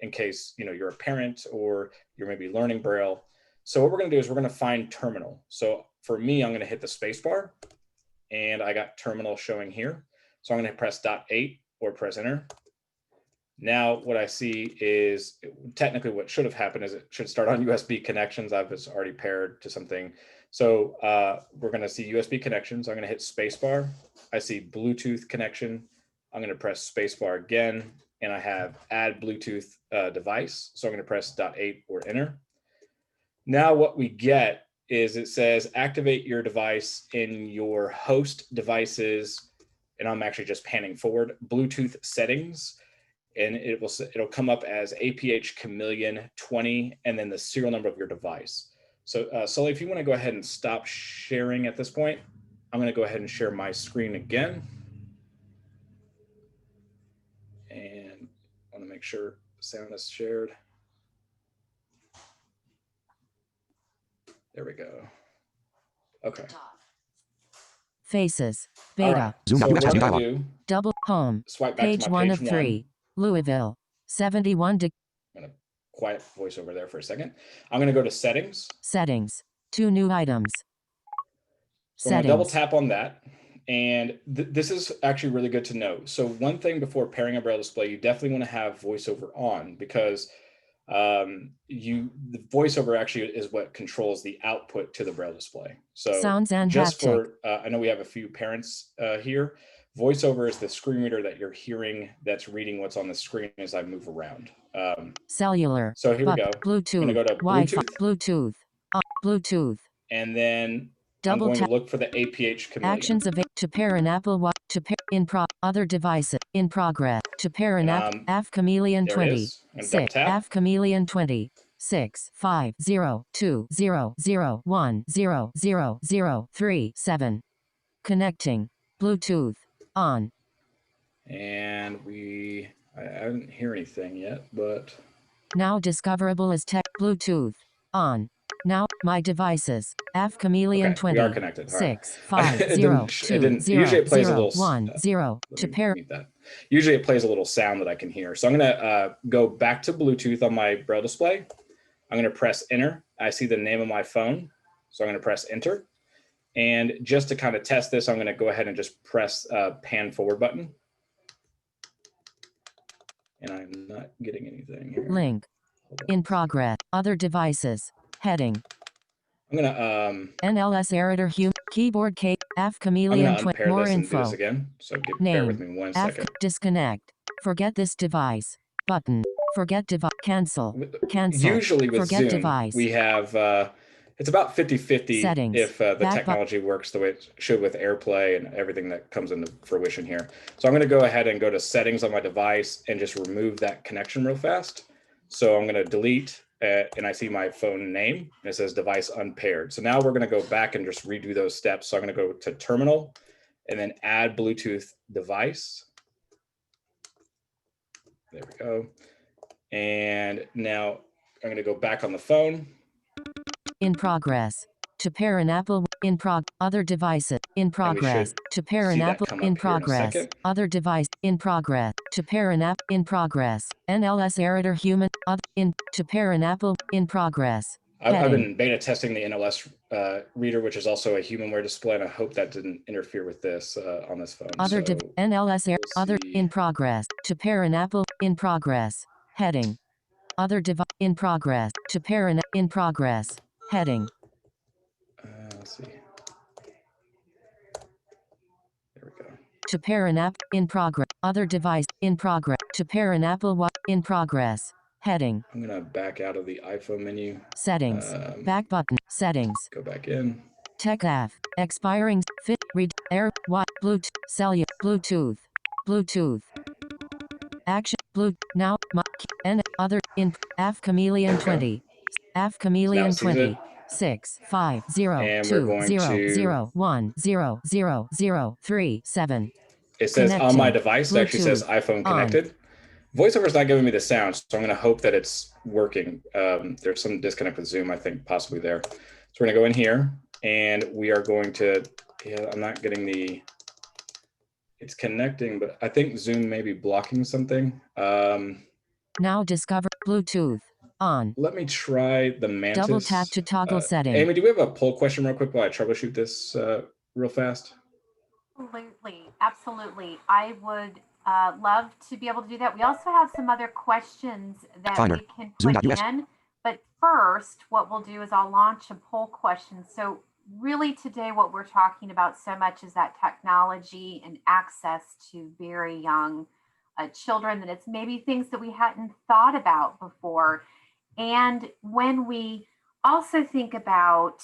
in case you're a parent or you're maybe learning Braille. So what we're going to do is we're going to find terminal. So for me, I'm going to hit the space bar, and I got terminal showing here. So I'm going to press .8 or press enter. Now what I see is, technically what should have happened is it should start on USB connections. I've just already paired to something. So we're going to see USB connections. I'm going to hit spacebar. I see Bluetooth connection. I'm going to press spacebar again, and I have add Bluetooth device. So I'm going to press .8 or enter. Now what we get is it says activate your device in your host devices, and I'm actually just panning forward, Bluetooth settings. And it'll come up as APH Chameleon 20 and then the serial number of your device. So Sully, if you want to go ahead and stop sharing at this point, I'm going to go ahead and share my screen again. And I want to make sure the sound is shared. There we go. Okay. faces, All beta, right. Zoom So out, what US I'm dialog. going to do, double, home, swipe back page to my 1 page of 3, Louisville, 71 I'm going to quiet voiceover there for a second. I'm going to go to settings. settings, 2 new items, So I'm going to double settings, tap on that. And this is actually really good to know. So one thing before pairing a Braille display, you definitely want to have voiceover on, because the voiceover actually is what controls the output to the Braille display. So Sounds and just haptic. for, I know we have a few parents here. VoiceOver is the screen reader that you're hearing that's reading what's on the screen as I move around. Cellular. So here we go. Bluetooth. I'm gonna go to Wi-Fi. Bluetooth, Bluetooth. Bluetooth. and then I'm Double going to tap. look for the APH Chameleon. Actions of to pair an Apple Watch to pair other devices in progress to pair an And, app Chameleon there it 20 is. I'm gonna double 6 tap. Chameleon 20 6 5 0 2 0 0 1 0 0 0 3 7 connecting Bluetooth on. And I didn't hear anything yet, but Now discoverable as tech Bluetooth on. Now my devices Chameleon okay, we are 20 connected. All right. 6 5 It 0 didn't, 2 usually 0 it plays a 0 little, 1 0 let to me pair. mute that. Usually it plays a little sound that I can hear. So I'm gonna go back to Bluetooth on my Braille display. I'm gonna press enter. I see the name of my phone. So I'm gonna press enter. And just to kind of test this, I'm gonna go ahead and just press pan forward button. And I'm not getting anything here. Link. In progress. Other devices. Heading. I'm gonna NLS editor keyboard Chameleon 20 unpair more this and do this info. again. So bear with Name. me 1 second. Disconnect. Forget this device. Button. Forget device. Cancel. Cancel. Usually with Forget Zoom, device. we have it's about 50-50 Settings. if the Back technology works the way it should with AirPlay and everything that comes into fruition here. So I'm going to go ahead and go to settings on my device and just remove that connection real fast. So I'm going to delete and I see my phone name and it says device unpaired. So now we're going to go back and just redo those steps. So I'm going to go to terminal and then add Bluetooth device. There we go. And now I'm going to go back on the phone. In progress. To pair an Apple in other devices in progress. To pair an Apple in progress. Other device in progress. To pair an app in progress. NLS editor human to pair an Apple in progress. I've been beta testing the NLS reader, which is also a humanware display, and I hope that didn't interfere with this on this phone. Other NLS other in progress. To pair an Apple in progress. Heading. Other device in progress. To pair an in progress. Heading. Let's see. There we go. To pair an app in progress. Other device in progress. To pair an Apple Watch in progress. Heading. I'm gonna back out of the iPhone menu. Settings. Back button. Settings. Go back in. Tech app. Expiring. Fit. Read. Air. What. Bluetooth. Cellular. Bluetooth. Bluetooth. Action. Blue. Now. And other. In. Chameleon 20. Chameleon 20. 6 5 0 2 0 0 1 0 0 0 3 7. It says on my device, it actually says iPhone connected. VoiceOver is not giving me the sound, so I'm going to hope that it's working. There's some disconnect with Zoom, I think, possibly there. So we're going to go in here, and we are going to, I'm not getting it's connecting, but I think Zoom may be blocking something. Now discover Bluetooth on. Let me try the Mantis. Double tap to toggle setting. Amy, do we have a poll question real quick while I troubleshoot this real fast? Absolutely. I would love to be able to do that. We also have some other questions that we can put in. But first, what we'll do is I'll launch a poll question. So really today, what we're talking about so much is that technology and access to very young children, that it's maybe things that we hadn't thought about before. And when we also think about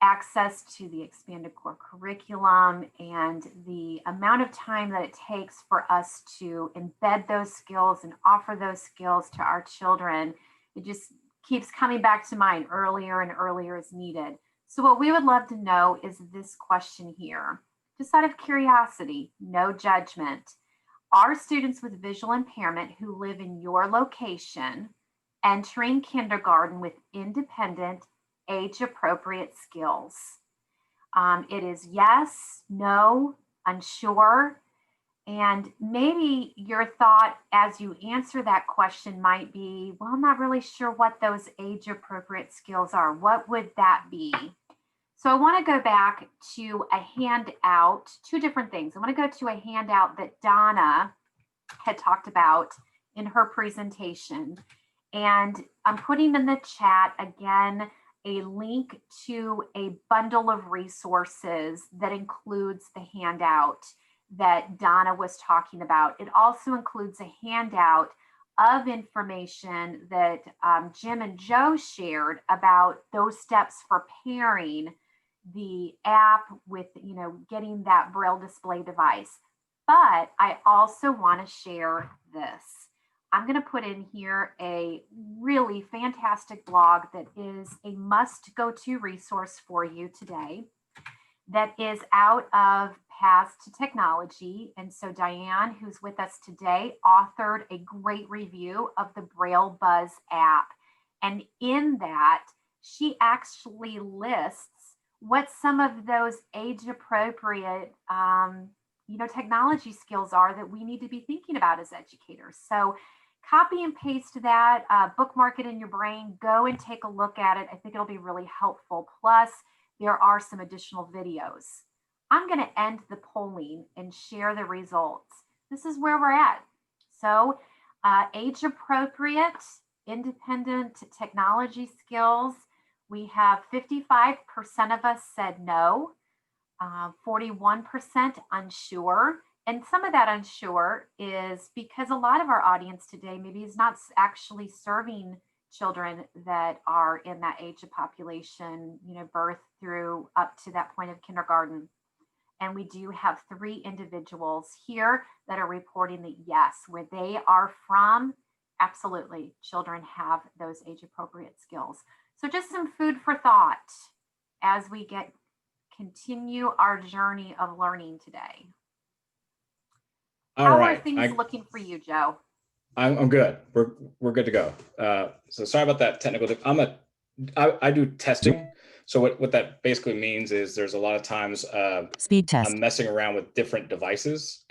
access to the expanded core curriculum and the amount of time that it takes for us to embed those skills and offer those skills to our children, it just keeps coming back to mind. Earlier and earlier is needed. So what we would love to know is this question here, just out of curiosity, no judgment. Are students with visual impairment who live in your location entering kindergarten with independent, age-appropriate skills? It is yes, no, unsure. And maybe your thought as you answer that question might be, well, I'm not really sure what those age-appropriate skills are. What would that be? So I want to go back to a handout, two different things. I want to go to a handout that Donna had talked about in her presentation. And I'm putting in the chat again a link to a bundle of resources that includes the handout that Donna was talking about. It also includes a handout of information that Jim and Joe shared about those steps for pairing the app with, getting that Braille display device. But I also want to share this. I'm going to put in here a really fantastic blog that is a must-go-to resource for you today that is out of Paths to Technology. And so Diane, who's with us today, authored a great review of the BrailleBuzz app. And in that, she actually lists what some of those age-appropriate technology skills are that we need to be thinking about as educators. So copy and paste that, bookmark it in your brain, go and take a look at it. I think it'll be really helpful. Plus, there are some additional videos. I'm going to end the polling and share the results. This is where we're at. So age appropriate, independent technology skills. We have 55% of us said no, 41% unsure. And some of that unsure is because a lot of our audience today maybe is not actually serving children that are in that age of population, birth through up to that point of kindergarten. And we do have 3 individuals here that are reporting that yes, where they are from, absolutely, children have those age appropriate skills. So just some food for thought as we continue our journey of learning today. How are things looking for you, Joe? I'm good. We're good to go. So sorry about that technical. I do testing. So what that basically means is there's a lot of times Speed test. I'm messing around with different devices.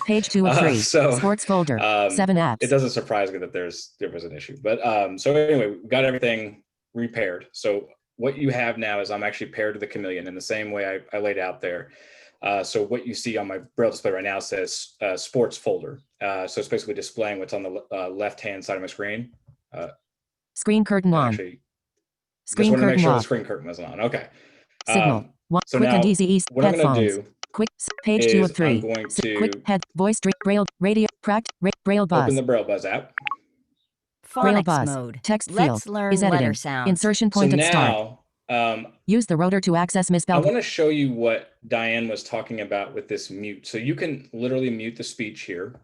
Page 2 of 3. Sports folder. 7 apps. It doesn't surprise me that there was an issue. But so anyway, we got everything repaired. So what you have now is I'm actually paired to the Chameleon in the same way I laid out there. So what you see on my Braille display right now says sports folder. So it's basically displaying what's on the left-hand side of my screen. Screen curtain on. Actually, screen just wanted to make curtain sure the off. screen curtain wasn't on. Okay. Signal. So quick now, and easy east. what I'm going to Headphones. do Quick. Page 2 is of 3. I'm going to Quick head. Voice. Braille. Radio. BrailleBuzz. open the BrailleBuzz app. Phonics BrailleBuzz. mode. Text field. Let's learn Is editing. letter sounds. Insertion So point at start. now, Use the rotor to access I misspelled. want to show you what Diane was talking about with this mute. So you can literally mute the speech here.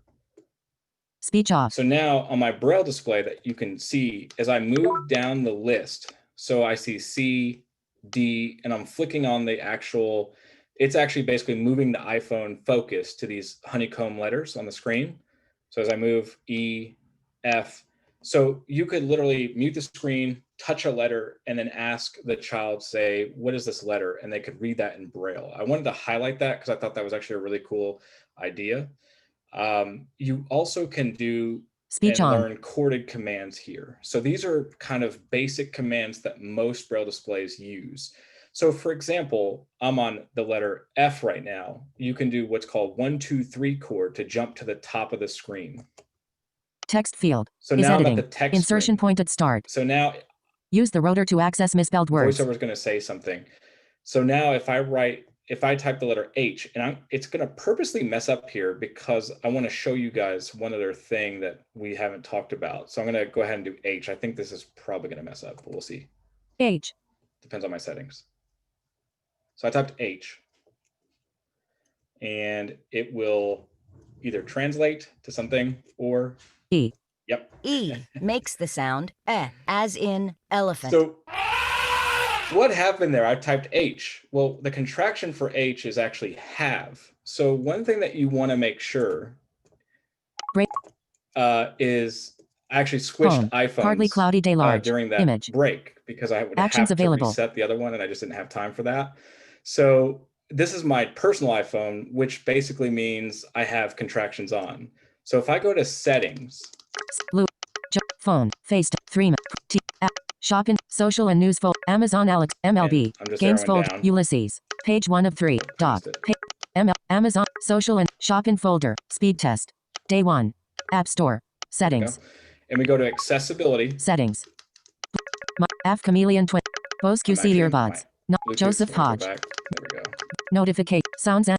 Speech off. So now on my Braille display that you can see as I move down the list, so I see C, D, and I'm flicking on the actual, it's actually basically moving the iPhone focus to these honeycomb letters on the screen. So as I move E, F, so you could literally mute the screen, touch a letter, and then ask the child, say, what is this letter? And they could read that in Braille. I wanted to highlight that because I thought that was actually a really cool idea. You also can do Speech and on. learn chorded commands here. So these are kind of basic commands that most Braille displays use. So for example, I'm on the letter F right now. You can do what's called 1, 2, 3 chord to jump to the top of the screen. Text field. So Is now editing. I'm at the text Insertion screen. point at start. So now Use the rotor to access misspelled words. VoiceOver is going to say something. So now if I type the letter H, and it's going to purposely mess up here because I want to show you guys one other thing that we haven't talked about. So I'm going to go ahead and do H. I think this is probably going to mess up, but we'll see. H. Depends on my settings. So I typed H, and it will either translate to something or E. Yep. E makes the sound eh, as in elephant. So what happened there? I typed H. Well, the contraction for H is actually have. So one thing that you want to make sure is I actually switched Home. iPhones Partly cloudy day large. during that Image. break because I would Actions have to available. reset the other one and I just didn't have time for that. So this is my personal iPhone, which basically means I have contractions on. So if I go to settings, phone, FaceTime, 3, T, app, shopping, social and news folder, Amazon Alex, MLB, I'm just games arrowing folder, down. Ulysses, page 1 of 3, doc, Amazon, social and shopping folder, speed test, day 1, app store, settings. and we go to accessibility. Settings. Chameleon twin. Bose I'm QC actually- earbuds. No, Bluetooth, Joseph so I'm gonna Hodge. go back. There we go. Notification. Sounds and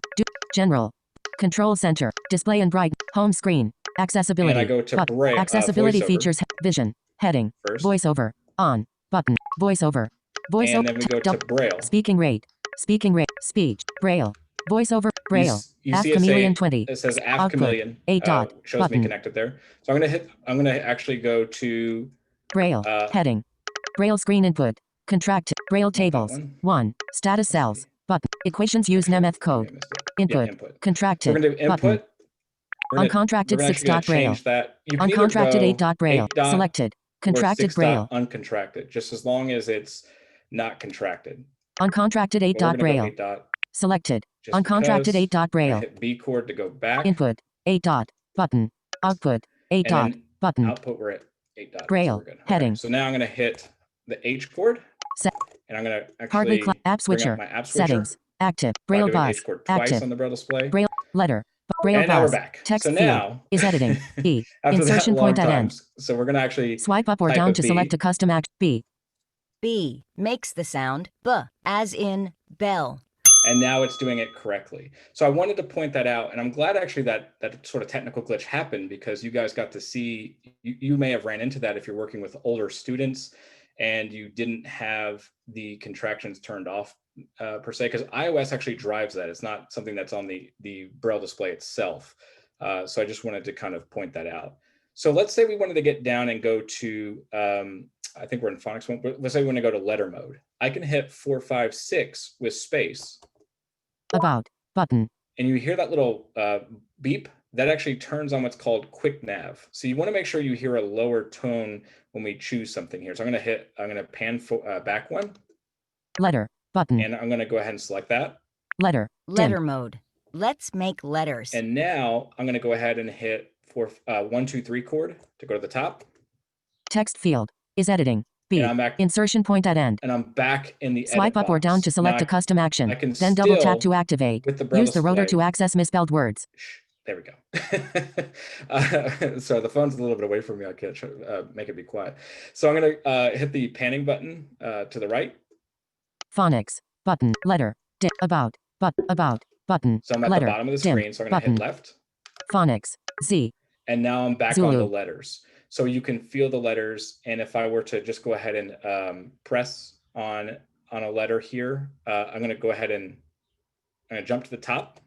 general. Control center. Display and bright. Home screen. Accessibility. And I go to button. Braille, Accessibility voiceover features. Vision. Heading. first. Voiceover. On. Button. Voiceover. And Voiceover. then we go to Braille. Speaking rate. Speaking rate. Speech. Braille. Voiceover. Braille. You see Chameleon it, 20. it says Aff Output. Chameleon. 8 dot. Shows Button. me connected there. So I'm gonna actually go to Braille. Heading. Braille screen input. Contract. Braille tables. one. 1. Status cells. Button. Equations use Nemeth code. Input. input. So Contracted. we're gonna do input. Button. We're gonna- Uncontracted we're 6 actually gonna dot Braille. change that. You can either Uncontracted go 8 dot Braille. 8 dot Selected. or Contracted 6 Braille. dot uncontracted, just as long as it's not contracted. Uncontracted 8 But we're dot gonna go Braille. 8 dot Selected. just Uncontracted because. 8 dot I'm gonna Braille. hit B chord to go back. Input. 8 dot. Button. Output. 8 And dot. then Button. output, we're at 8 dot. Braille. So we're good. Heading. So now I'm gonna hit the H chord. Set. And I'm gonna Hardly actually app bring switcher. up my app switcher. Settings. Active. by Braille doing buzz. H chord twice Active. on the Braille display. Braille. Letter. Braille And now we're buzz. back. Text So field. now Is editing. B. after Insertion that long point at time, end. so we're gonna actually Swipe up or type down a to B. select a custom act. B. B makes the sound B, as in bell. and now it's doing it correctly. So I wanted to point that out, and I'm glad actually that that sort of technical glitch happened, because you guys got to see, you may have ran into that if you're working with older students and you didn't have the contractions turned off per se, because iOS actually drives that. It's not something that's on the Braille display itself. So I just wanted to kind of point that out. So let's say we wanted to get down and go to, I think we're in phonics one, but let's say we want to go to letter mode. I can hit 4, 5, 6 with space. About. Button. And you hear that little beep, that actually turns on what's called quick nav. So you want to make sure you hear a lower tone when we choose something here. So I'm going to pan back one. Letter. Button. And I'm going to go ahead and select that. Letter. Letter mode. Let's make letters. And now I'm going to go ahead and hit 1, 2, 3 chord to go to the top. Text field. Is editing. B. And I'm back. Insertion point at end. And I'm back in the Swipe edit up or down box. to select Now a custom action. I can Then double tap still, to activate. with the Braille Use the rotor display- to access misspelled words. There we go. So the phone's a little bit away from me. I can't make it be quiet. So I'm going to hit the panning button to the right. Phonics. Button. Letter. About. About. Button. So I'm at letter. the bottom of the dim, screen. So I'm going to button. hit left. Phonics. Z. And now I'm back on the Zulu. letters. So you can feel the letters. And if I were to just go ahead and press on a letter here, I'm going to go ahead and I'm going to jump to the top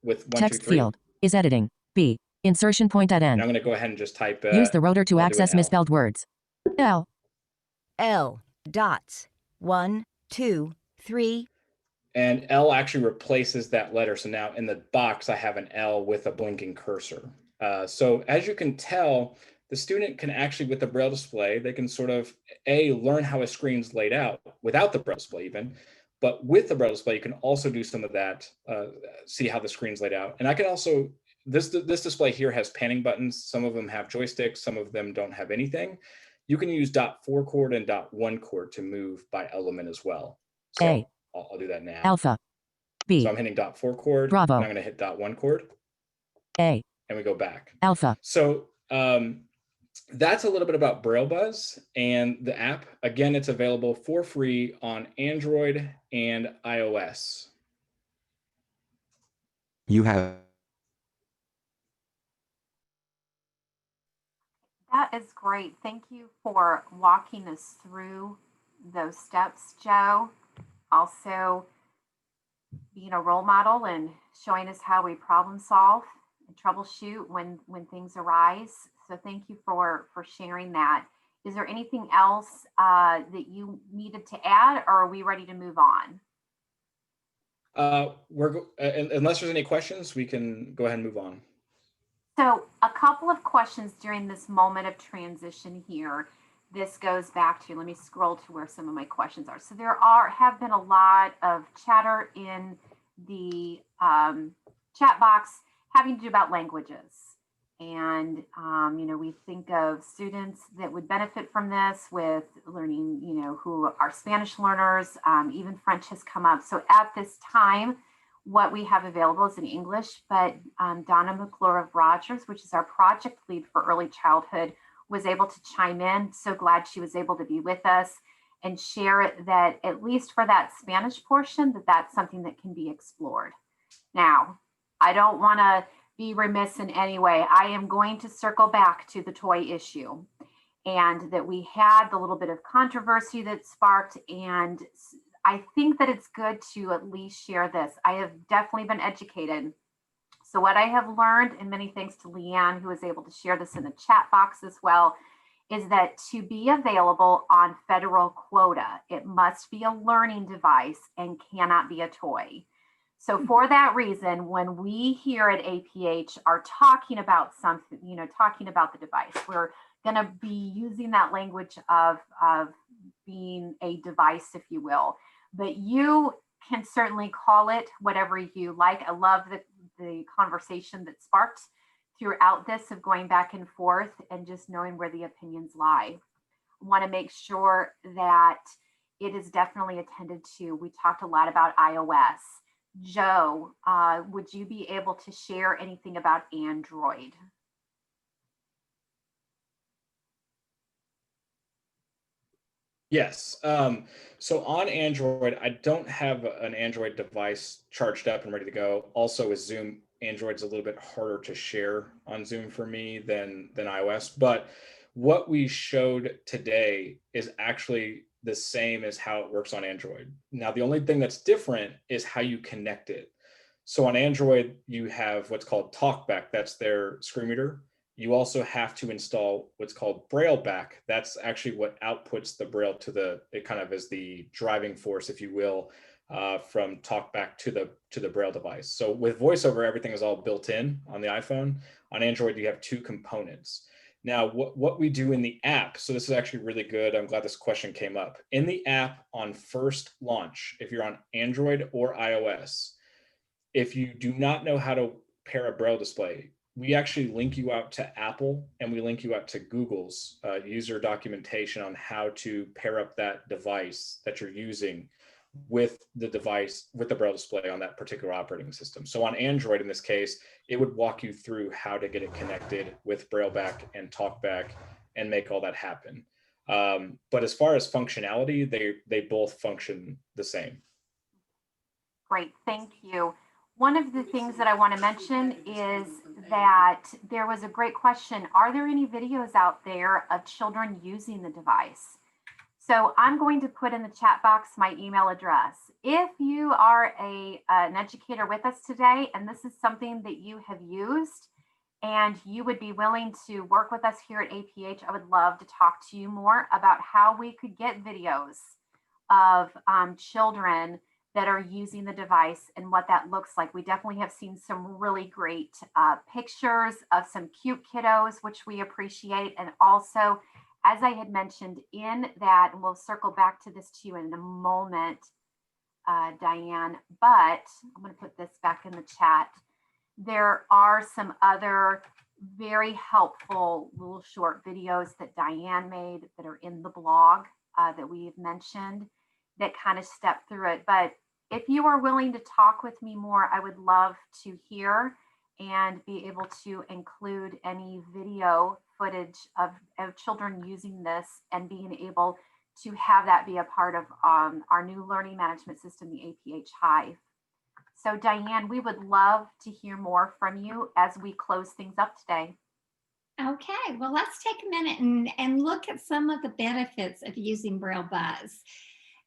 with 1, Text 2, 3. field. Is editing. B. Insertion point at And end. I'm going to go ahead and just type. Use the rotor to I'll do an access L. misspelled words. L. L. Dots. 1, 2, 3. And L actually replaces that letter. So now in the box, I have an L with a blinking cursor. So as you can tell, the student can actually, with the Braille display, they can sort of learn how a screen's laid out without the Braille display even. But with the Braille display, you can also do some of that, see how the screen's laid out. And I can also, this display here has panning buttons. Some of them have joysticks, some of them don't have anything. You can use .4 chord and .1 chord to move by element as well. So A. I'll do that now. Alpha. B. So I'm hitting .4 chord. Bravo. And I'm going to hit .1 chord. A. And we go back. Alpha. So that's a little bit about BrailleBuzz and the app. Again, it's available for free on Android and iOS. You have That is great. Thank you for walking us through those steps, Joe. Also, being a role model and showing us how we problem solve and troubleshoot when things arise. So thank you for sharing that. Is there anything else that you needed to add, or are we ready to move on? Unless there's any questions, we can go ahead and move on. So a couple of questions during this moment of transition here. This goes back to, let me scroll to where some of my questions are. So there have been a lot of chatter in the chat box having to do about languages. And, we think of students that would benefit from this with learning, who are Spanish learners, even French has come up. So at this time, what we have available is in English, but Donna McNear of Rogers, which is our project lead for early childhood, was able to chime in. So glad she was able to be with us and share it, that at least for that Spanish portion, that that's something that can be explored. Now, I don't want to be remiss in any way. I am going to circle back to the toy issue, and that we had the little bit of controversy that sparked. And I think that it's good to at least share this. I have definitely been educated. So what I have learned, and many thanks to Leanne, who was able to share this in the chat box as well, is that to be available on federal quota, it must be a learning device and cannot be a toy. So for that reason, when we here at APH are talking about something, talking about the device, we're going to be using that language of being a device, if you will. But you can certainly call it whatever you like. I love the conversation that sparked throughout this of going back and forth and just knowing where the opinions lie. I want to make sure that it is definitely attended to. We talked a lot about iOS. Joe, would you be able to share anything about Android? Yes. So on Android, I don't have an Android device charged up and ready to go. Also with Zoom, Android's a little bit harder to share on Zoom for me than iOS. But what we showed today is actually the same as how it works on Android. Now, the only thing that's different is how you connect it. So on Android, you have what's called TalkBack. That's their screen reader. You also have to install what's called BrailleBack. That's actually what outputs the Braille to it kind of is the driving force, if you will, from TalkBack to the Braille device. So with VoiceOver, everything is all built in on the iPhone. On Android, you have two components. Now, what we do in the app, so this is actually really good. I'm glad this question came up. In the app on first launch, if you're on Android or iOS, if you do not know how to pair a Braille display, we actually link you out to Apple and we link you out to Google's user documentation on how to pair up that device that you're using with the device, with the Braille display on that particular operating system. So on Android, in this case, it would walk you through how to get it connected with BrailleBack and TalkBack and make all that happen. But as far as functionality, they both function the same. Great, thank you. One of the things that I want to mention is that there was a great question. Are there any videos out there of children using the device? So I'm going to put in the chat box my email address. If you are an educator with us today, and this is something that you have used and you would be willing to work with us here at APH, I would love to talk to you more about how we could get videos of children that are using the device and what that looks like. We definitely have seen some really great pictures of some cute kiddos, which we appreciate. And also, as I had mentioned in that, and we'll circle back to this to you in a moment, Diane, but I'm going to put this back in the chat. There are some other very helpful little short videos that Diane made that are in the blog that we've mentioned that kind of step through it. But if you are willing to talk with me more, I would love to hear and be able to include any video footage of children using this and being able to have that be a part of our new learning management system, the APH Hive. So Diane, we would love to hear more from you as we close things up today. Okay, well, let's take a minute and look at some of the benefits of using BrailleBuzz.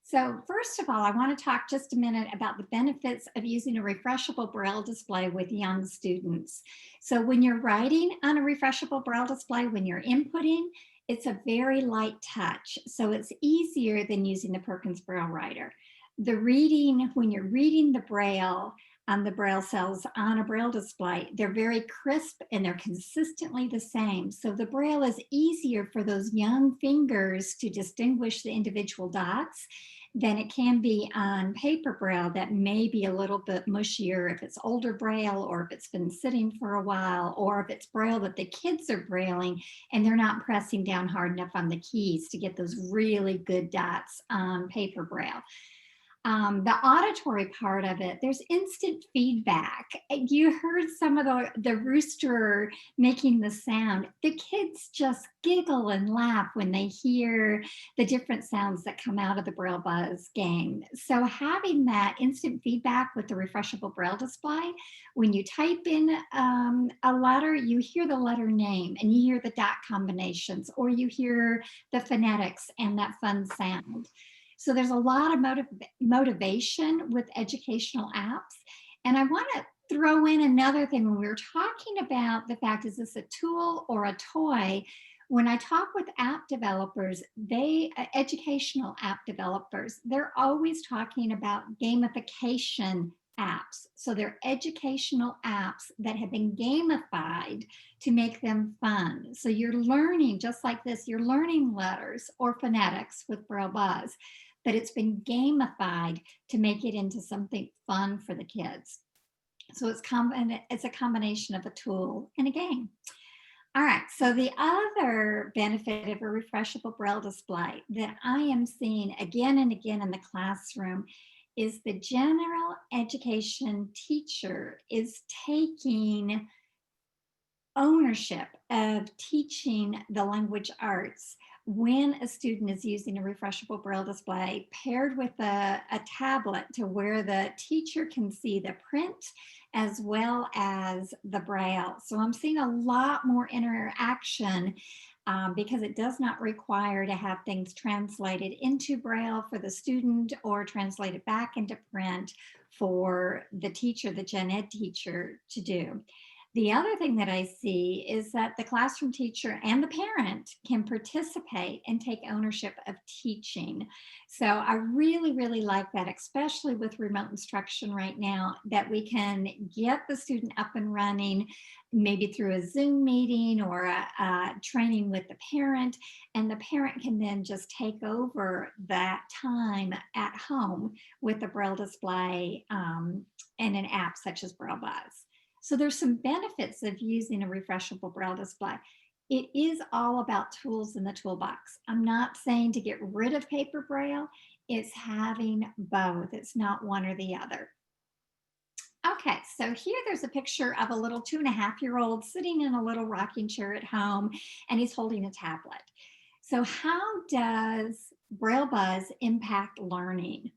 So first of all, I want to talk just a minute about the benefits of using a refreshable Braille display with young students. So when you're writing on a refreshable Braille display, when you're inputting, it's a very light touch. So it's easier than using the Perkins Braille Writer. The reading, when you're reading the Braille on the Braille cells on a Braille display, they're very crisp and they're consistently the same. So the Braille is easier for those young fingers to distinguish the individual dots than it can be on paper Braille that may be a little bit mushier if it's older Braille or if it's been sitting for a while, or if it's Braille that the kids are Brailing and they're not pressing down hard enough on the keys to get those really good dots on paper Braille. The auditory part of it, there's instant feedback. You heard some of the rooster making the sound. The kids just giggle and laugh when they hear the different sounds that come out of the BrailleBuzz game. So having that instant feedback with the refreshable Braille display, when you type in a letter, you hear the letter name and you hear the dot combinations, or you hear the phonetics and that fun sound. So there's a lot of motivation with educational apps. And I want to throw in another thing when we were talking about the fact, is this a tool or a toy? When I talk with app developers, educational app developers, they're always talking about gamification apps. So they're educational apps that have been gamified to make them fun. So you're learning, just like this, you're learning letters or phonetics with BrailleBuzz, but it's been gamified to make it into something fun for the kids. So it's a combination of a tool and a game. All right, so the other benefit of a refreshable Braille display that I am seeing again and again in the classroom is the general education teacher is taking ownership of teaching the language arts when a student is using a refreshable Braille display paired with a tablet to where the teacher can see the print as well as the Braille. So I'm seeing a lot more interaction because it does not require to have things translated into Braille for the student or translated back into print for the teacher, the gen ed teacher, to do. The other thing that I see is that the classroom teacher and the parent can participate and take ownership of teaching. So I really, really like that, especially with remote instruction right now, that we can get the student up and running, maybe through a Zoom meeting or a training with the parent, and the parent can then just take over that time at home with the Braille display and an app such as BrailleBuzz. So there's some benefits of using a refreshable Braille display. It is all about tools in the toolbox. I'm not saying to get rid of paper Braille, it's having both. It's not one or the other. Okay, so here there's a picture of a little 2.5-year-old sitting in a little rocking chair at home, and he's holding a tablet. So how does BrailleBuzz impact learning?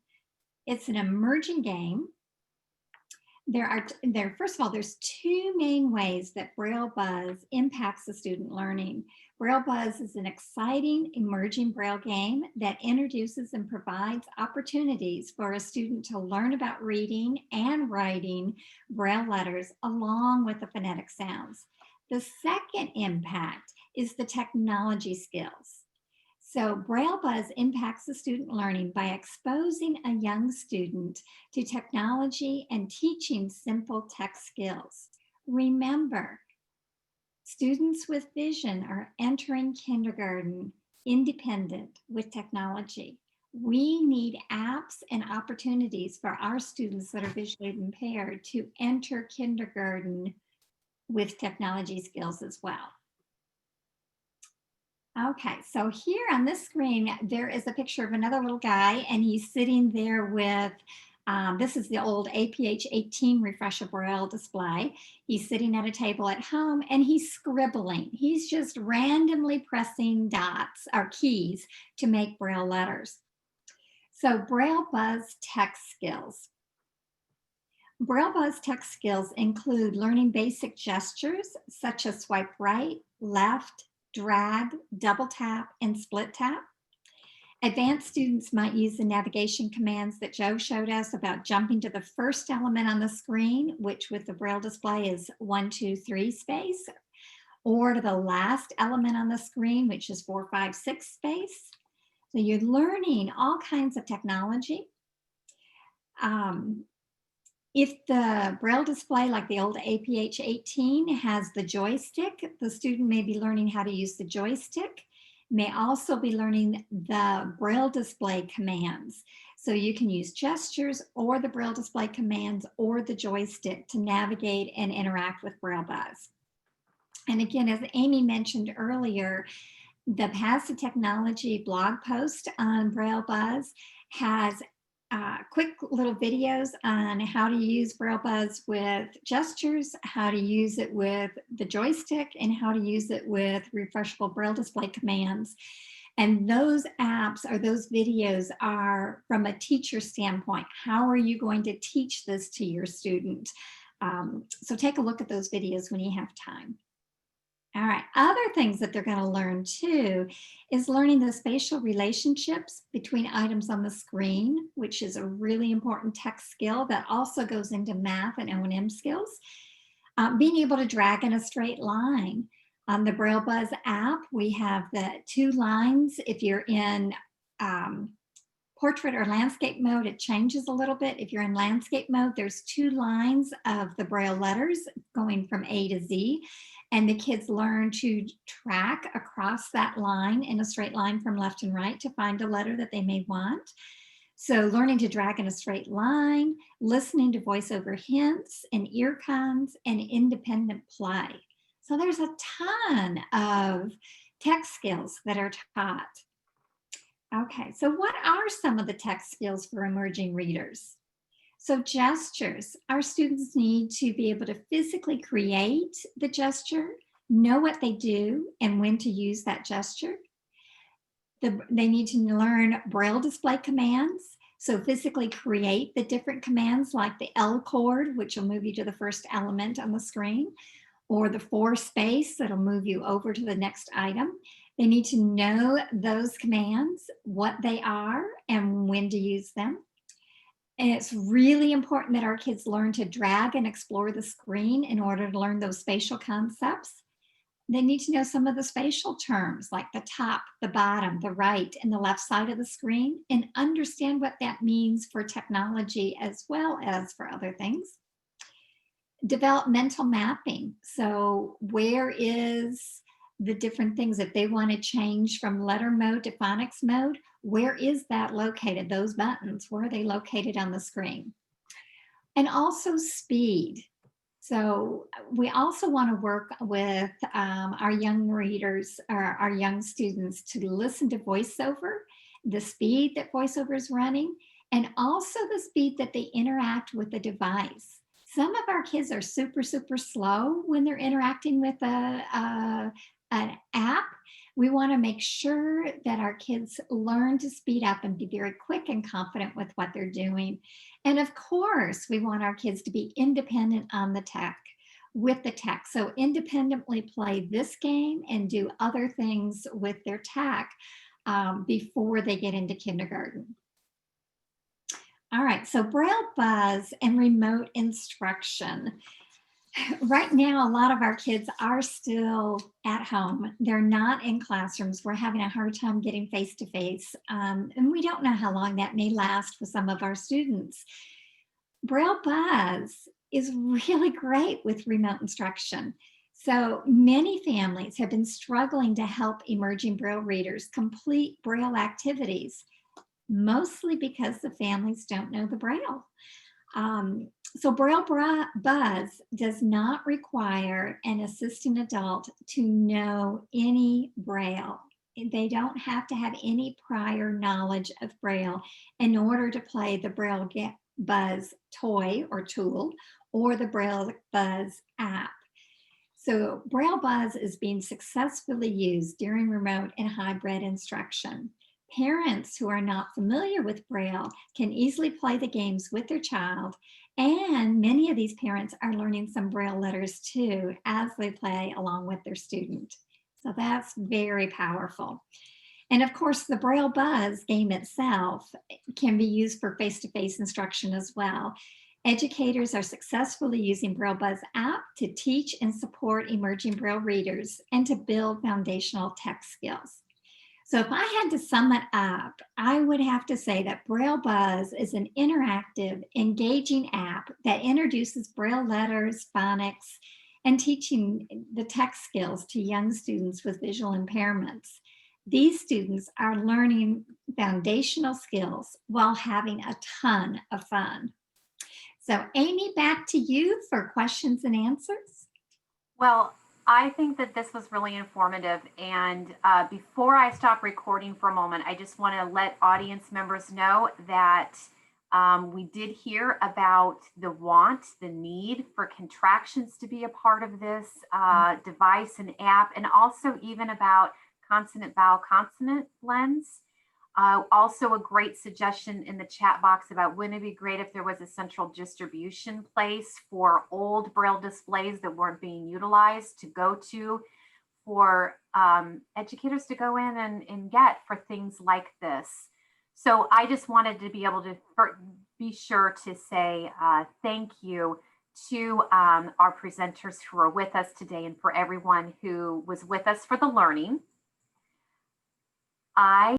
It's an emerging game. First of all, there's two main ways that BrailleBuzz impacts the student learning. BrailleBuzz is an exciting emerging Braille game that introduces and provides opportunities for a student to learn about reading and writing Braille letters along with the phonetic sounds. The second impact is the technology skills. So BrailleBuzz impacts the student learning by exposing a young student to technology and teaching simple tech skills. Remember, students with vision are entering kindergarten independent with technology. We need apps and opportunities for our students that are visually impaired to enter kindergarten with technology skills as well. Okay, so here on this screen, there is a picture of another little guy, and he's sitting there with, this is the old APH18 refreshable Braille display. He's sitting at a table at home, and he's scribbling. He's just randomly pressing dots or keys to make Braille letters. So BrailleBuzz tech skills. BrailleBuzz tech skills include learning basic gestures such as swipe right, left, drag, double tap, and split tap. Advanced students might use the navigation commands that Joe showed us about jumping to the first element on the screen, which with the Braille display is 1, 2, 3 space, or to the last element on the screen, which is 4, 5, 6 space. So you're learning all kinds of technology. If the Braille display, like the old APH18, has the joystick, the student may be learning how to use the joystick, may also be learning the Braille display commands. So you can use gestures or the Braille display commands or the joystick to navigate and interact with BrailleBuzz. And again, as Amy mentioned earlier, the Passive Technology blog post on BrailleBuzz has quick little videos on how to use BrailleBuzz with gestures, how to use it with the joystick, and how to use it with refreshable Braille display commands. And those apps or those videos are from a teacher standpoint. How are you going to teach this to your student? So take a look at those videos when you have time. All right, other things that they're going to learn too is learning the spatial relationships between items on the screen, which is a really important tech skill that also goes into math and O&M skills. Being able to drag in a straight line. On the BrailleBuzz app, we have the 2 lines. If you're in portrait or landscape mode, it changes a little bit. If you're in landscape mode, there's 2 lines of the Braille letters going from A to Z. And the kids learn to track across that line in a straight line from left and right to find a letter that they may want. So learning to drag in a straight line, listening to voiceover hints and ear cons, and independent play. So there's a ton of tech skills that are taught. Okay, so what are some of the tech skills for emerging readers? So gestures, our students need to be able to physically create the gesture, know what they do and when to use that gesture. They need to learn Braille display commands. So physically create the different commands like the L chord, which will move you to the first element on the screen, or the 4 space that'll move you over to the next item. They need to know those commands, what they are, and when to use them. And it's really important that our kids learn to drag and explore the screen in order to learn those spatial concepts. They need to know some of the spatial terms like the top, the bottom, the right, and the left side of the screen, and understand what that means for technology as well as for other things. Develop mental mapping. So where is the different things if they want to change from letter mode to phonics mode, where is that located? Those buttons, where are they located on the screen? And also speed. So we also want to work with our young readers or our young students to listen to voiceover, the speed that voiceover is running, and also the speed that they interact with the device. Some of our kids are super, super slow when they're interacting with an app. We want to make sure that our kids learn to speed up and be very quick and confident with what they're doing. And of course, we want our kids to be independent on the tech, with the tech. So independently play this game and do other things with their tech before they get into kindergarten. All right, so BrailleBuzz and remote instruction. Right now, a lot of our kids are still at home. They're not in classrooms. We're having a hard time getting face-to-face, and we don't know how long that may last for some of our students. BrailleBuzz is really great with remote instruction. So many families have been struggling to help emerging Braille readers complete Braille activities, mostly because the families don't know the Braille. So BrailleBuzz does not require an assisting adult to know any Braille. They don't have to have any prior knowledge of Braille in order to play the BrailleBuzz toy or tool or the BrailleBuzz app. So BrailleBuzz is being successfully used during remote and hybrid instruction. Parents who are not familiar with Braille can easily play the games with their child, and many of these parents are learning some Braille letters too as they play along with their student. So that's very powerful. And of course, the BrailleBuzz game itself can be used for face-to-face instruction as well. Educators are successfully using BrailleBuzz app to teach and support emerging Braille readers and to build foundational tech skills. So if I had to sum it up, I would have to say that BrailleBuzz is an interactive, engaging app that introduces Braille letters, phonics, and teaching the tech skills to young students with visual impairments. These students are learning foundational skills while having a ton of fun. So Amy, back to you for questions and answers. Well, I think that this was really informative. And before I stop recording for a moment, I just want to let audience members know that We did hear about the need for contractions to be a part of this device and app, and also even about consonant vowel consonant blends. Also a great suggestion in the chat box about wouldn't it be great if there was a central distribution place for old Braille displays that weren't being utilized to go to for educators to go in and get for things like this. So I just wanted to be able to be sure to say thank you to our presenters who are with us today and for everyone who was with us for the learning. I